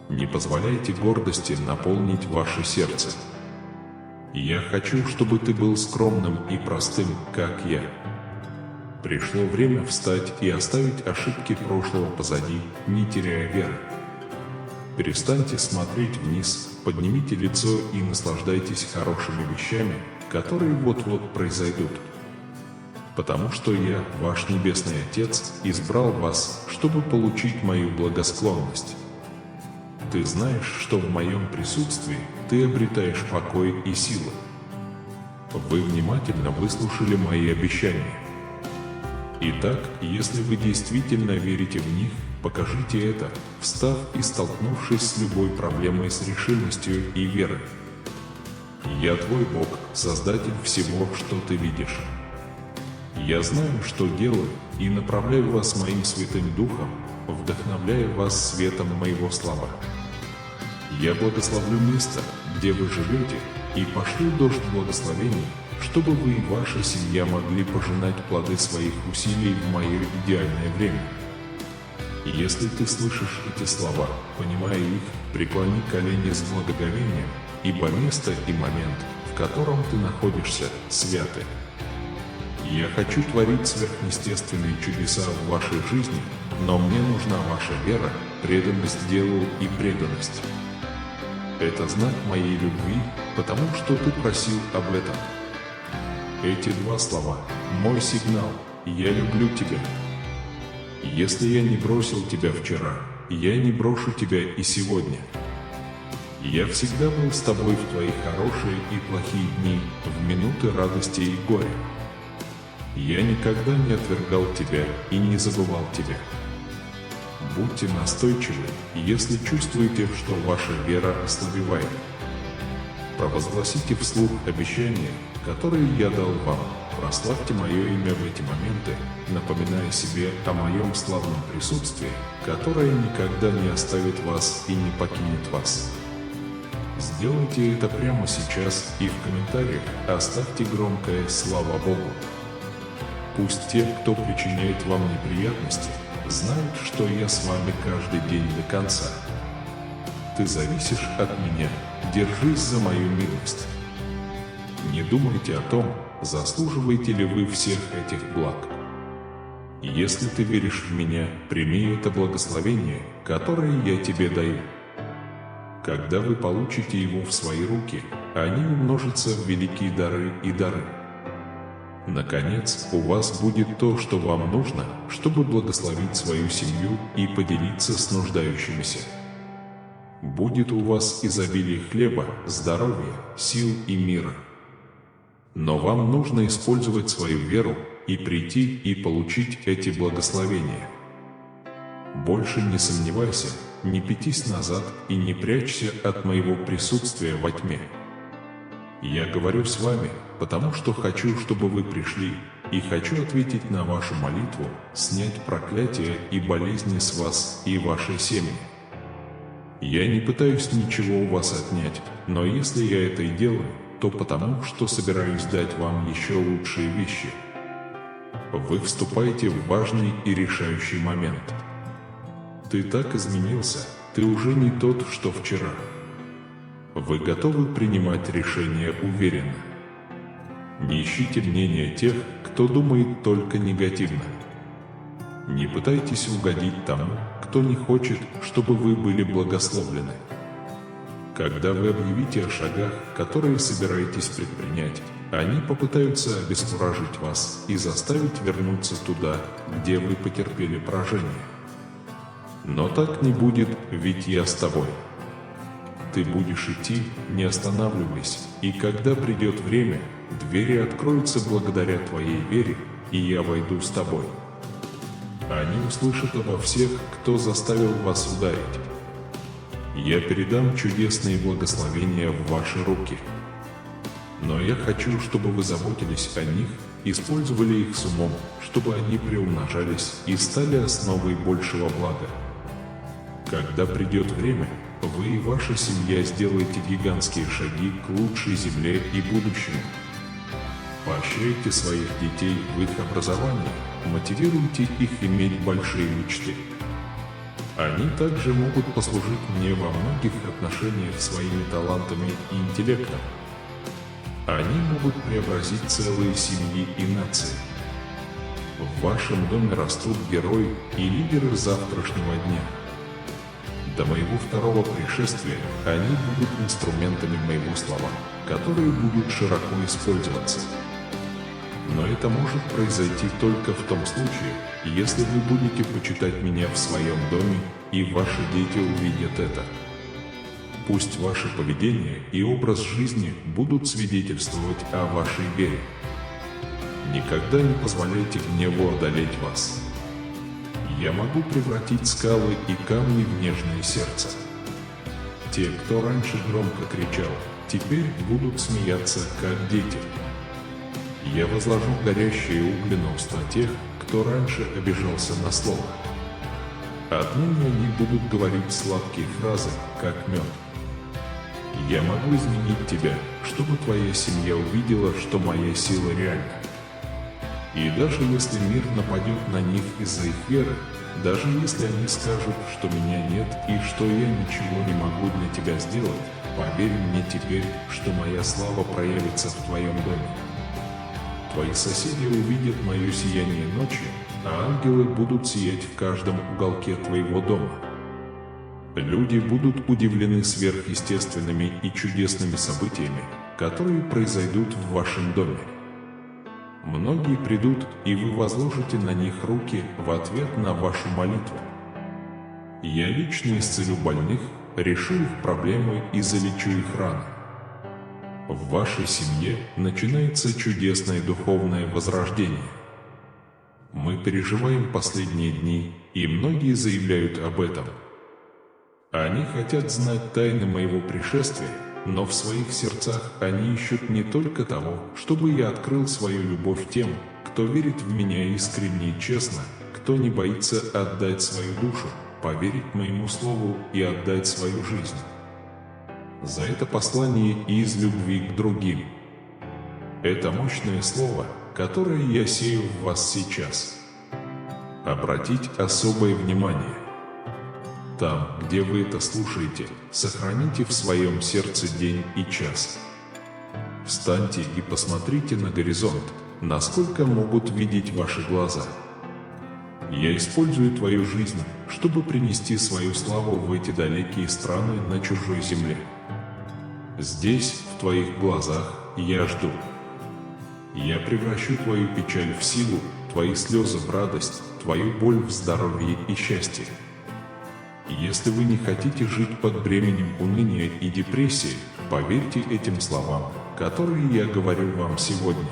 Не позволяйте гордости наполнить ваше сердце. Я хочу, чтобы ты был скромным и простым, как я. Пришло время встать и оставить ошибки прошлого позади, не теряя веры. Перестаньте смотреть вниз, поднимите лицо и наслаждайтесь хорошими вещами, которые вот-вот произойдут. Потому что я, ваш Небесный Отец, избрал вас, чтобы получить мою благосклонность. Ты знаешь, что в моем присутствии ты обретаешь покой и силу. Вы внимательно выслушали мои обещания. Итак, если вы действительно верите в них, покажите это, встав и столкнувшись с любой проблемой с решимостью и верой. Я твой Бог, Создатель всего, что ты видишь. Я знаю, что делаю, и направляю вас моим Святым Духом, вдохновляя вас светом моего слова. Я благословлю место, где вы живете, и пошлю дождь благословений, чтобы вы и ваша семья могли пожинать плоды своих усилий в мое идеальное время. Если ты слышишь эти слова, понимая их, преклони колени с благоговением, ибо место и момент, в котором ты находишься, святы. Я хочу творить сверхъестественные чудеса в вашей жизни, но мне нужна ваша вера, преданность делу и преданность. Это знак моей любви, потому что ты просил об этом. Эти два слова – мой сигнал, я люблю тебя. Если я не бросил тебя вчера, я не брошу тебя и сегодня. Я всегда был с тобой в твои хорошие и плохие дни, в минуты радости и горя. Я никогда не отвергал тебя и не забывал тебя. будьте настойчивы, если чувствуете, что ваша вера ослабевает. Провозгласите вслух обещания, которые я дал вам. Прославьте мое имя в эти моменты, напоминая себе о моем славном присутствии, которое никогда не оставит вас и не покинет вас. Сделайте это прямо сейчас и в комментариях оставьте громкое «Слава Богу». Пусть те, кто причиняет вам неприятности, знают, что я с вами каждый день до конца. Ты зависишь от меня, держись за мою милость. Не думайте о том, заслуживаете ли вы всех этих благ. Если ты веришь в меня, прими это благословение, которое я тебе даю. Когда вы получите его в свои руки, они умножатся в великие дары и дары. Наконец, у вас будет то, что вам нужно, чтобы благословить свою семью и поделиться с нуждающимися. Будет у вас изобилие хлеба, здоровья, сил и мира. Но вам нужно использовать свою веру и прийти и получить эти благословения. Больше не сомневайся, не пятись назад и не прячься от моего присутствия во тьме. Я говорю с вами, потому что хочу, чтобы вы пришли, и хочу ответить на вашу молитву, снять проклятие и болезни с вас и вашей семьи. Я не пытаюсь ничего у вас отнять, но если я это и делаю, то потому, что собираюсь дать вам еще лучшие вещи. Вы вступаете в важный и решающий момент. Ты так изменился, ты уже не тот, что вчера. Вы готовы принимать решения уверенно. Не ищите мнения тех, кто думает только негативно. Не пытайтесь угодить тому, кто не хочет, чтобы вы были благословлены. Когда вы объявите о шагах, которые собираетесь предпринять, они попытаются обескуражить вас и заставить вернуться туда, где вы потерпели поражение. Но так не будет, ведь я с тобой. Ты будешь идти, не останавливаясь, и когда придет время, двери откроются благодаря твоей вере, и я войду с тобой. Они услышат обо всех, кто заставил вас ударить. Я передам чудесные благословения в ваши руки. Но я хочу, чтобы вы заботились о них, использовали их с умом, чтобы они приумножались и стали основой большего блага. Когда придет время, вы и ваша семья сделаете гигантские шаги к лучшей земле и будущему. Поощряйте своих детей в их образовании, мотивируйте их иметь большие мечты. Они также могут послужить мне во многих отношениях своими талантами и интеллектом. Они могут преобразить целые семьи и нации. В вашем доме растут герои и лидеры завтрашнего дня. До моего второго пришествия они будут инструментами моего слова, которые будут широко использоваться. Но это может произойти только в том случае, если вы будете почитать меня в своем доме, и ваши дети увидят это. Пусть ваше поведение и образ жизни будут свидетельствовать о вашей вере. Никогда не позволяйте гневу одолеть вас. Я могу превратить скалы и камни в нежное сердце. Те, кто раньше громко кричал, теперь будут смеяться, как дети. Я возложу горящие угли на уста тех, кто раньше обижался на слово. Отныне они будут говорить сладкие фразы, как мед. Я могу изменить тебя, чтобы твоя семья увидела, что моя сила реальна. И даже если мир нападет на них из-за их веры, даже если они скажут, что меня нет и что я ничего не могу для тебя сделать, поверь мне теперь, что моя слава проявится в твоем доме. Твои соседи увидят мое сияние ночью, а ангелы будут сиять в каждом уголке твоего дома. Люди будут удивлены сверхъестественными и чудесными событиями, которые произойдут в вашем доме. Многие придут, и вы возложите на них руки в ответ на вашу молитву. Я лично исцелю больных, решу их проблемы и залечу их раны. В вашей семье начинается чудесное духовное возрождение. Мы переживаем последние дни, и многие заявляют об этом. Они хотят знать тайны моего пришествия, но в своих сердцах они ищут не только того, чтобы я открыл свою любовь тем, кто верит в меня искренне и честно, кто не боится отдать свою душу, поверить моему слову и отдать свою жизнь. За это послание из любви к другим. Это мощное слово, которое я сею в вас сейчас. Обратить особое внимание. Там, где вы это слушаете, сохраните в своем сердце день и час. Встаньте и посмотрите на горизонт, насколько могут видеть ваши глаза. Я использую твою жизнь, чтобы принести свою славу в эти далекие страны на чужой земле. Здесь, в твоих глазах, я жду. Я превращу твою печаль в силу, твои слезы в радость, твою боль в здоровье и счастье. Если вы не хотите жить под бременем уныния и депрессии, поверьте этим словам, которые я говорю вам сегодня.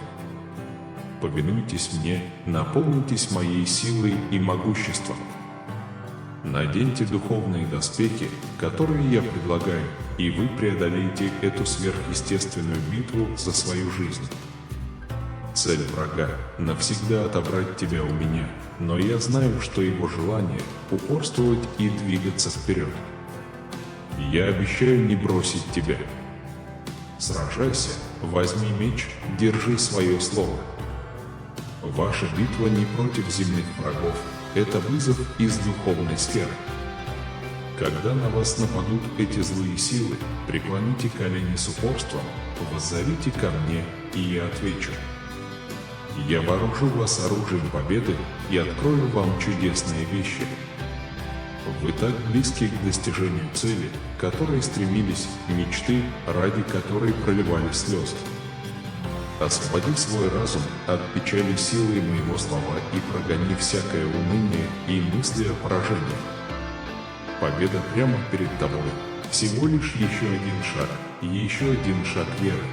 Повинуйтесь мне, наполнитесь моей силой и могуществом. Наденьте духовные доспехи, которые я предлагаю, и вы преодолеете эту сверхъестественную битву за свою жизнь. Цель врага – навсегда отобрать тебя у меня, но я знаю, что его желание – упорствовать и двигаться вперед. Я обещаю не бросить тебя. Сражайся, возьми меч, держи свое слово. Ваша битва не против земных врагов, это вызов из духовной сферы. Когда на вас нападут эти злые силы, преклоните колени с упорством, воззовите ко мне, и я отвечу. Я вооружу вас оружием победы и открою вам чудесные вещи. Вы так близки к достижению цели, к которой стремились, мечты, ради которой проливали слезы. Освободи свой разум от печали силой моего слова и прогони всякое уныние и мысли о поражении. Победа прямо перед тобой, всего лишь еще один шаг, и еще один шаг веры.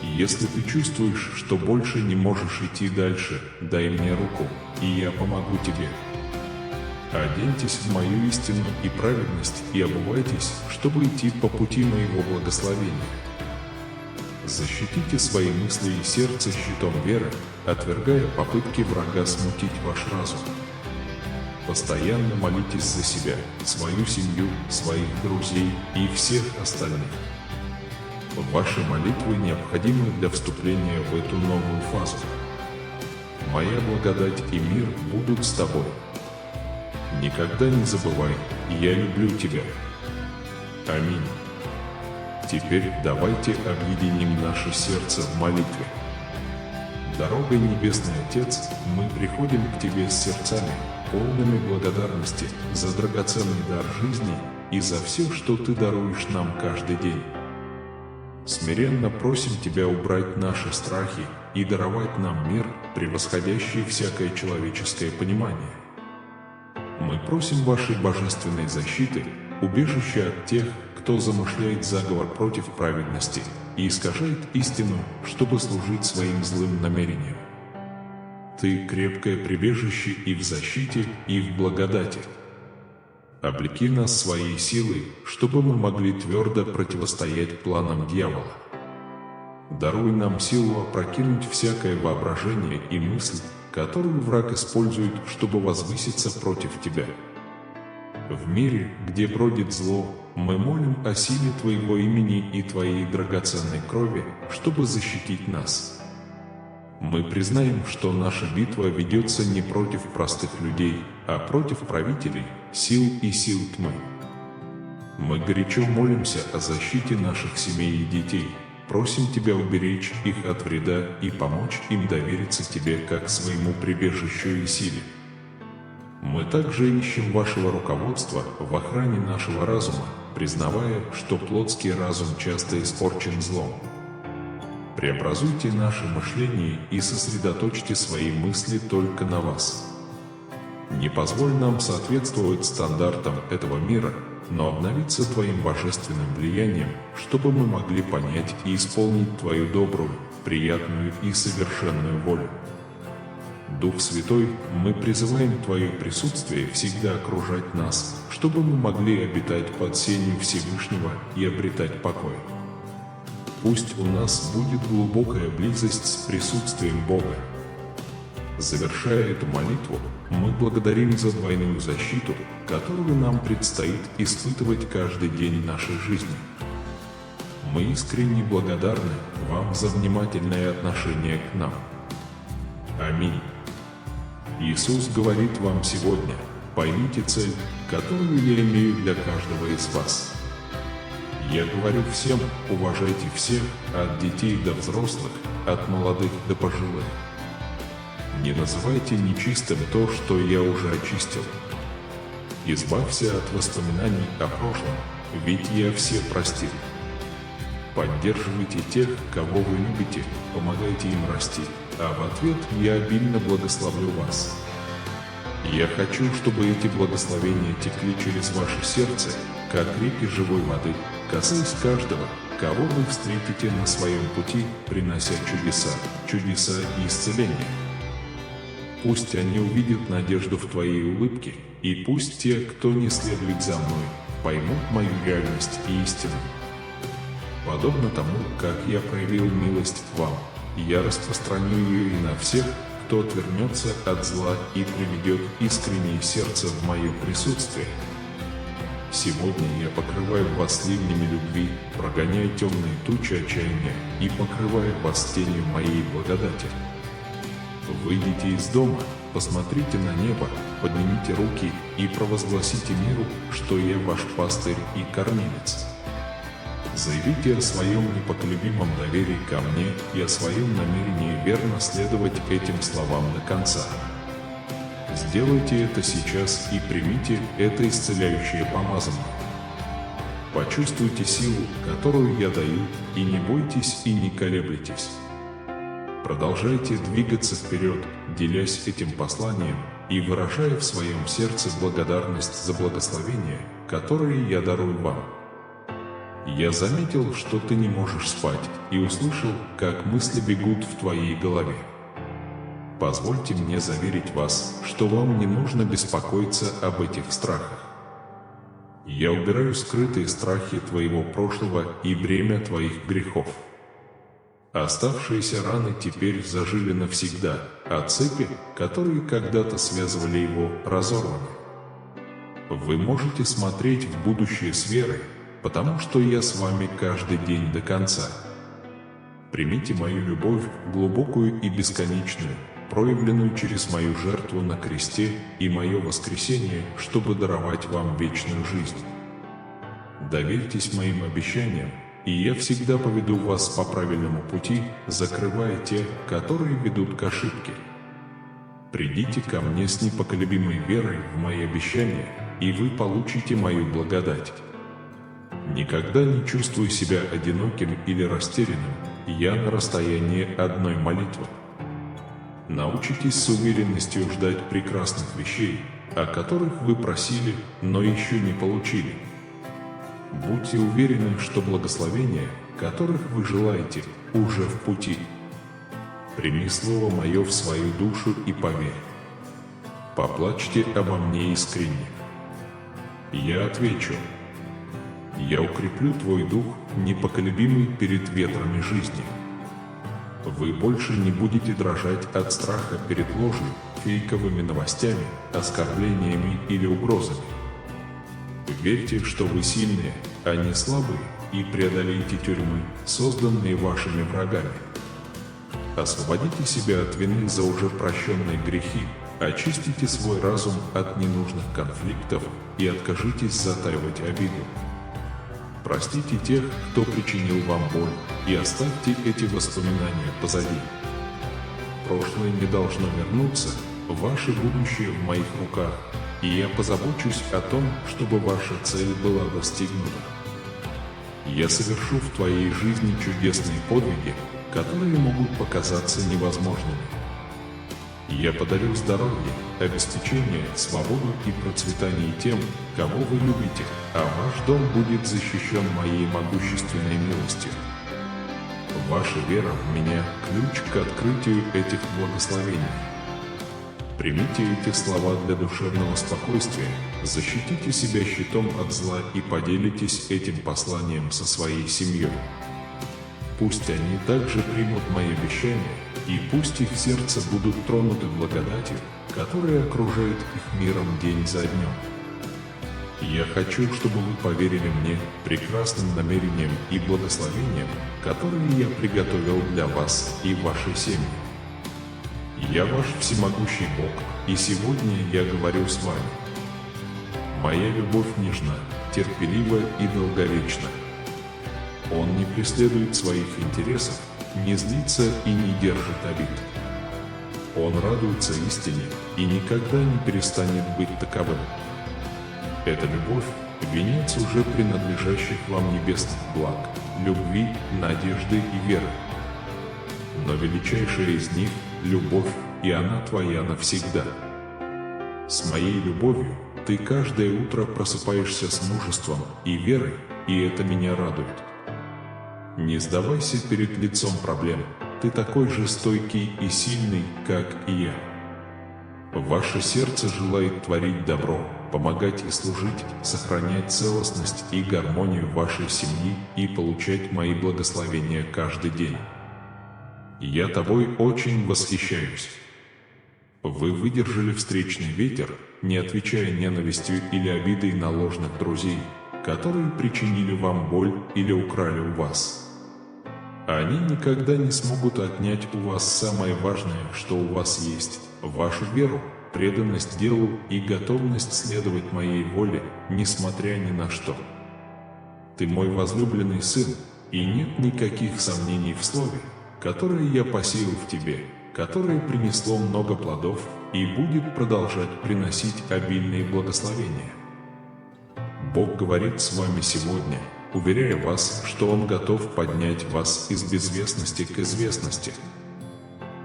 Если ты чувствуешь, что больше не можешь идти дальше, дай мне руку, и я помогу тебе. Оденьтесь в мою истину и праведность и обувайтесь, чтобы идти по пути моего благословения. Защитите свои мысли и сердце щитом веры, отвергая попытки врага смутить ваш разум. Постоянно молитесь за себя, свою семью, своих друзей и всех остальных. Ваши молитвы необходимы для вступления в эту новую фазу. Моя благодать и мир будут с тобой. Никогда не забывай, я люблю тебя. Аминь. Теперь давайте объединим наше сердце в молитве. Дорогой Небесный Отец, мы приходим к Тебе с сердцами, полными благодарности за драгоценный дар жизни и за все, что Ты даруешь нам каждый день. Смиренно просим Тебя убрать наши страхи и даровать нам мир, превосходящий всякое человеческое понимание. Мы просим Вашей божественной защиты, убежища от тех, кто замышляет заговор против праведности и искажает истину, чтобы служить своим злым намерениям. Ты крепкое прибежище и в защите, и в благодати. Облеки нас своей силой, чтобы мы могли твердо противостоять планам дьявола. Даруй нам силу опрокинуть всякое воображение и мысль, которую враг использует, чтобы возвыситься против Тебя. В мире, где бродит зло, мы молим о силе Твоего имени и Твоей драгоценной крови, чтобы защитить нас. Мы признаем, что наша битва ведется не против простых людей, а против правителей, сил и сил тьмы. Мы горячо молимся о защите наших семей и детей, просим Тебя уберечь их от вреда и помочь им довериться Тебе как своему прибежищу и силе. Мы также ищем Вашего руководства в охране нашего разума, признавая, что плотский разум часто испорчен злом. Преобразуйте наше мышление и сосредоточьте свои мысли только на Вас. Не позволь нам соответствовать стандартам этого мира, но обновиться Твоим божественным влиянием, чтобы мы могли понять и исполнить Твою добрую, приятную и совершенную волю. Дух Святой, мы призываем Твое присутствие всегда окружать нас, чтобы мы могли обитать под сенью Всевышнего и обретать покой. Пусть у нас будет глубокая близость с присутствием Бога. Завершая эту молитву, мы благодарим за двойную защиту, которую нам предстоит испытывать каждый день нашей жизни. Мы искренне благодарны вам за внимательное отношение к нам. Аминь. Иисус говорит вам сегодня: поймите цель, которую я имею для каждого из вас. Я говорю всем: уважайте всех, от детей до взрослых, от молодых до пожилых. Не называйте нечистым то, что я уже очистил. Избавься от воспоминаний о прошлом, ведь я все простил. Поддерживайте тех, кого вы любите, помогайте им расти, а в ответ я обильно благословлю вас. Я хочу, чтобы эти благословения текли через ваше сердце, как реки живой воды, касаясь каждого, кого вы встретите на своем пути, принося чудеса и исцеления. Пусть они увидят надежду в Твоей улыбке, и пусть те, кто не следует за мной, поймут мою реальность и истину. Подобно тому, как я проявил милость к вам, я распространю ее и на всех, кто отвернется от зла и приведет искреннее сердце в мое присутствие. Сегодня я покрываю вас ливнями любви, прогоняя темные тучи отчаяния и покрывая вас тенью моей благодати. Выйдите из дома, посмотрите на небо, поднимите руки и провозгласите миру, что я ваш пастырь и кормилец. Заявите о своем непоколебимом доверии ко мне и о своем намерении верно следовать этим словам до конца. Сделайте это сейчас и примите это исцеляющее помазание. Почувствуйте силу, которую я даю, и не бойтесь и не колеблетесь. Продолжайте двигаться вперед, делясь этим посланием и выражая в своем сердце благодарность за благословение, которое я дарую вам. Я заметил, что ты не можешь спать, и услышал, как мысли бегут в твоей голове. Позвольте мне заверить вас, что вам не нужно беспокоиться об этих страхах. Я убираю скрытые страхи твоего прошлого и бремя твоих грехов. Оставшиеся раны теперь зажили навсегда, а цепи, которые когда-то связывали его, разорваны. Вы можете смотреть в будущее с верой, потому что я с вами каждый день до конца. Примите мою любовь, глубокую и бесконечную, проявленную через мою жертву на кресте и мое воскресение, чтобы даровать вам вечную жизнь. Доверьтесь моим обещаниям, и я всегда поведу вас по правильному пути, закрывая те, которые ведут к ошибке. Придите ко мне с непоколебимой верой в мои обещания, и вы получите мою благодать. Никогда не чувствуй себя одиноким или растерянным, я на расстоянии одной молитвы. Научитесь с уверенностью ждать прекрасных вещей, о которых вы просили, но еще не получили. Будьте уверены, что благословения, которых вы желаете, уже в пути. Прими слово мое в свою душу и поверь. Поплачьте обо мне искренне. Я отвечу. Я укреплю твой дух, непоколебимый перед ветрами жизни. Вы больше не будете дрожать от страха перед ложью, фейковыми новостями, оскорблениями или угрозами. Верьте, что вы сильные, а не слабые, и преодолеете тюрьмы, созданные вашими врагами. Освободите себя от вины за уже прощенные грехи, очистите свой разум от ненужных конфликтов и откажитесь затаивать обиду. Простите тех, кто причинил вам боль, и оставьте эти воспоминания позади. Прошлое не должно вернуться, ваше будущее в моих руках, и я позабочусь о том, чтобы ваша цель была достигнута. Я совершу в твоей жизни чудесные подвиги, которые могут показаться невозможными. Я подарю здоровье, обеспечение, свободу и процветание тем, кого вы любите, а ваш дом будет защищен моей могущественной милостью. Ваша вера в меня – ключ к открытию этих благословений. Примите эти слова для душевного спокойствия, защитите себя щитом от зла и поделитесь этим посланием со своей семьей. Пусть они также примут мои обещания, и пусть их сердца будут тронуты благодатью, которая окружает их миром день за днем. Я хочу, чтобы вы поверили мне прекрасным намерениям и благословениям, которые я приготовил для вас и вашей семьи. Я ваш всемогущий Бог, и сегодня я говорю с вами. Моя любовь нежна, терпелива и долговечна. Он не преследует своих интересов, не злится и не держит обид. Он радуется истине и никогда не перестанет быть таковым. Эта любовь – венец уже принадлежащих вам небесных благ, любви, надежды и веры. Но величайшая из них – любовь, и она твоя навсегда. С моей любовью ты каждое утро просыпаешься с мужеством и верой, и это меня радует. Не сдавайся перед лицом проблем, ты такой же стойкий и сильный, как и я. Ваше сердце желает творить добро, помогать и служить, сохранять целостность и гармонию вашей семьи и получать мои благословения каждый день. Я тобой очень восхищаюсь. Вы выдержали встречный ветер, не отвечая ненавистью или обидой на ложных друзей, которые причинили вам боль или украли у вас. Они никогда не смогут отнять у вас самое важное, что у вас есть – вашу веру, преданность делу и готовность следовать моей воле, несмотря ни на что. Ты мой возлюбленный сын, и нет никаких сомнений в слове, которое я посеял в тебе, которое принесло много плодов и будет продолжать приносить обильные благословения. Бог говорит с вами сегодня, уверяя вас, что Он готов поднять вас из безвестности к известности.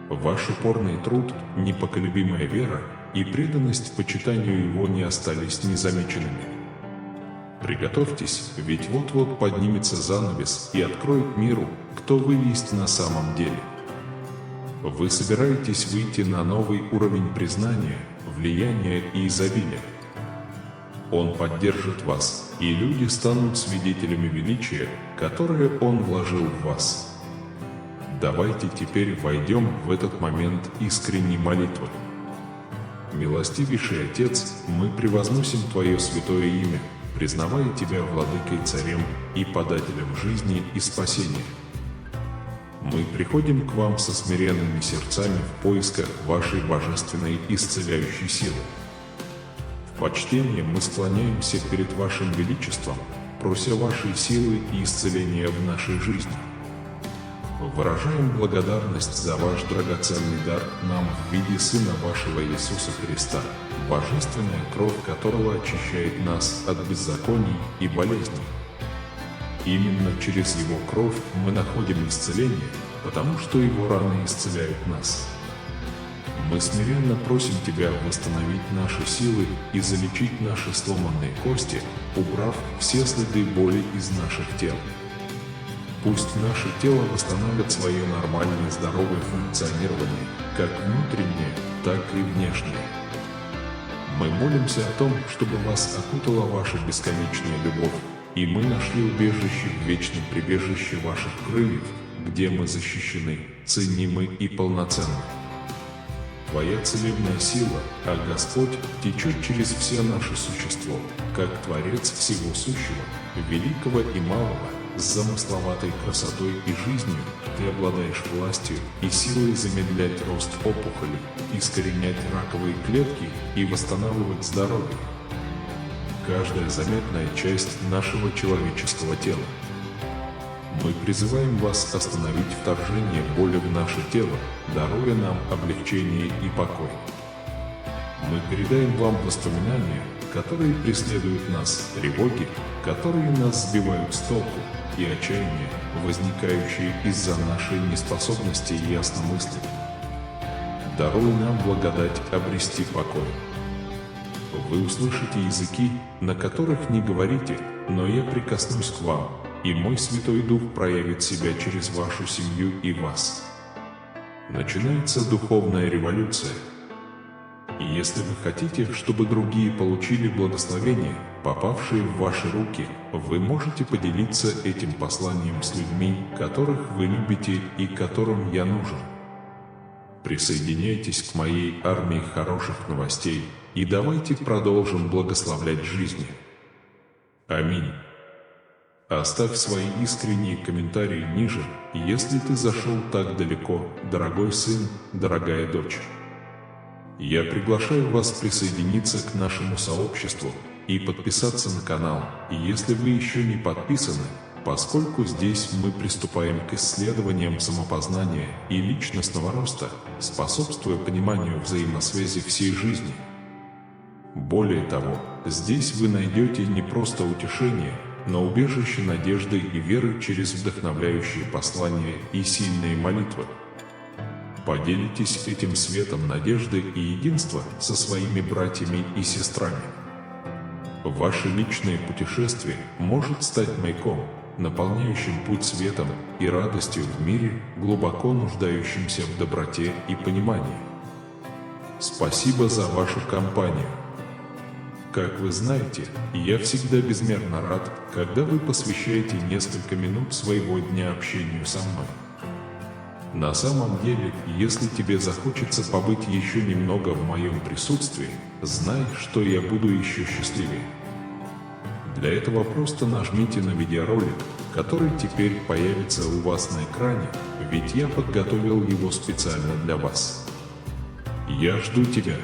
Ваш упорный труд, непоколебимая вера и преданность почитанию Его не остались незамеченными. Приготовьтесь, ведь вот-вот поднимется занавес и откроет миру, кто вы есть на самом деле. Вы собираетесь выйти на новый уровень признания, влияния и изобилия. Он поддержит вас, и люди станут свидетелями величия, которое Он вложил в вас. Давайте теперь войдем в этот момент искренней молитвы. Милостивейший Отец, мы превозносим Твое святое имя, признавая Тебя владыкой, царем и подателем жизни и спасения. Мы приходим к Вам со смиренными сердцами в поисках Вашей божественной исцеляющей силы. В почтении мы склоняемся перед Вашим величеством, прося Вашей силы и исцеления в нашей жизни. Выражаем благодарность за Ваш драгоценный дар нам в виде Сына Вашего Иисуса Христа, божественная кровь которого очищает нас от беззаконий и болезней. Именно через Его кровь мы находим исцеление, потому что Его раны исцеляют нас. Мы смиренно просим Тебя восстановить наши силы и залечить наши сломанные кости, убрав все следы боли из наших тел. Пусть наше тело восстановит свое нормальное здоровое функционирование, как внутреннее, так и внешнее. Мы молимся о том, чтобы Вас окутала Ваша бесконечная любовь, и мы нашли убежище в вечном прибежище Ваших крыльев, где мы защищены, ценимы и полноценны. Твоя целебная сила, а Господь, течет через все наше существо, как Творец всего сущего, великого и малого, с замысловатой красотой и жизнью, Ты обладаешь властью и силой замедлять рост опухолей, искоренять раковые клетки и восстанавливать здоровье. Каждая заметная часть нашего человеческого тела. Мы призываем Вас остановить вторжение боли в наше тело, даруя нам облегчение и покой. Мы передаем Вам воспоминания, которые преследуют нас, тревоги, которые нас сбивают с толку, и отчаяние, возникающие из-за нашей неспособности ясно мыслить. Даруй нам благодать обрести покой. Вы услышите языки, на которых не говорите, но я прикоснусь к вам, и мой Святой Дух проявит себя через вашу семью и вас. Начинается духовная революция. И если вы хотите, чтобы другие получили благословение, попавшие в ваши руки, вы можете поделиться этим посланием с людьми, которых вы любите и которым я нужен. Присоединяйтесь к моей армии хороших новостей и давайте продолжим благословлять жизни. Аминь. Оставь свои искренние комментарии ниже, если ты зашел так далеко, дорогой сын, дорогая дочь. Я приглашаю вас присоединиться к нашему сообществу и подписаться на канал, если вы еще не подписаны, поскольку здесь мы приступаем к исследованиям самопознания и личностного роста, способствуя пониманию взаимосвязи всей жизни. Более того, здесь вы найдете не просто утешение, но убежище надежды и веры через вдохновляющие послания и сильные молитвы. Поделитесь этим светом надежды и единства со своими братьями и сестрами. Ваше личное путешествие может стать маяком, наполняющим путь светом и радостью в мире, глубоко нуждающимся в доброте и понимании. Спасибо за вашу компанию. Как вы знаете, я всегда безмерно рад, когда вы посвящаете несколько минут своего дня общению со мной. На самом деле, если тебе захочется побыть еще немного в моем присутствии, знай, что я буду еще счастливее. Для этого просто нажмите на видеоролик, который теперь появится у вас на экране, ведь я подготовил его специально для вас. Я жду тебя.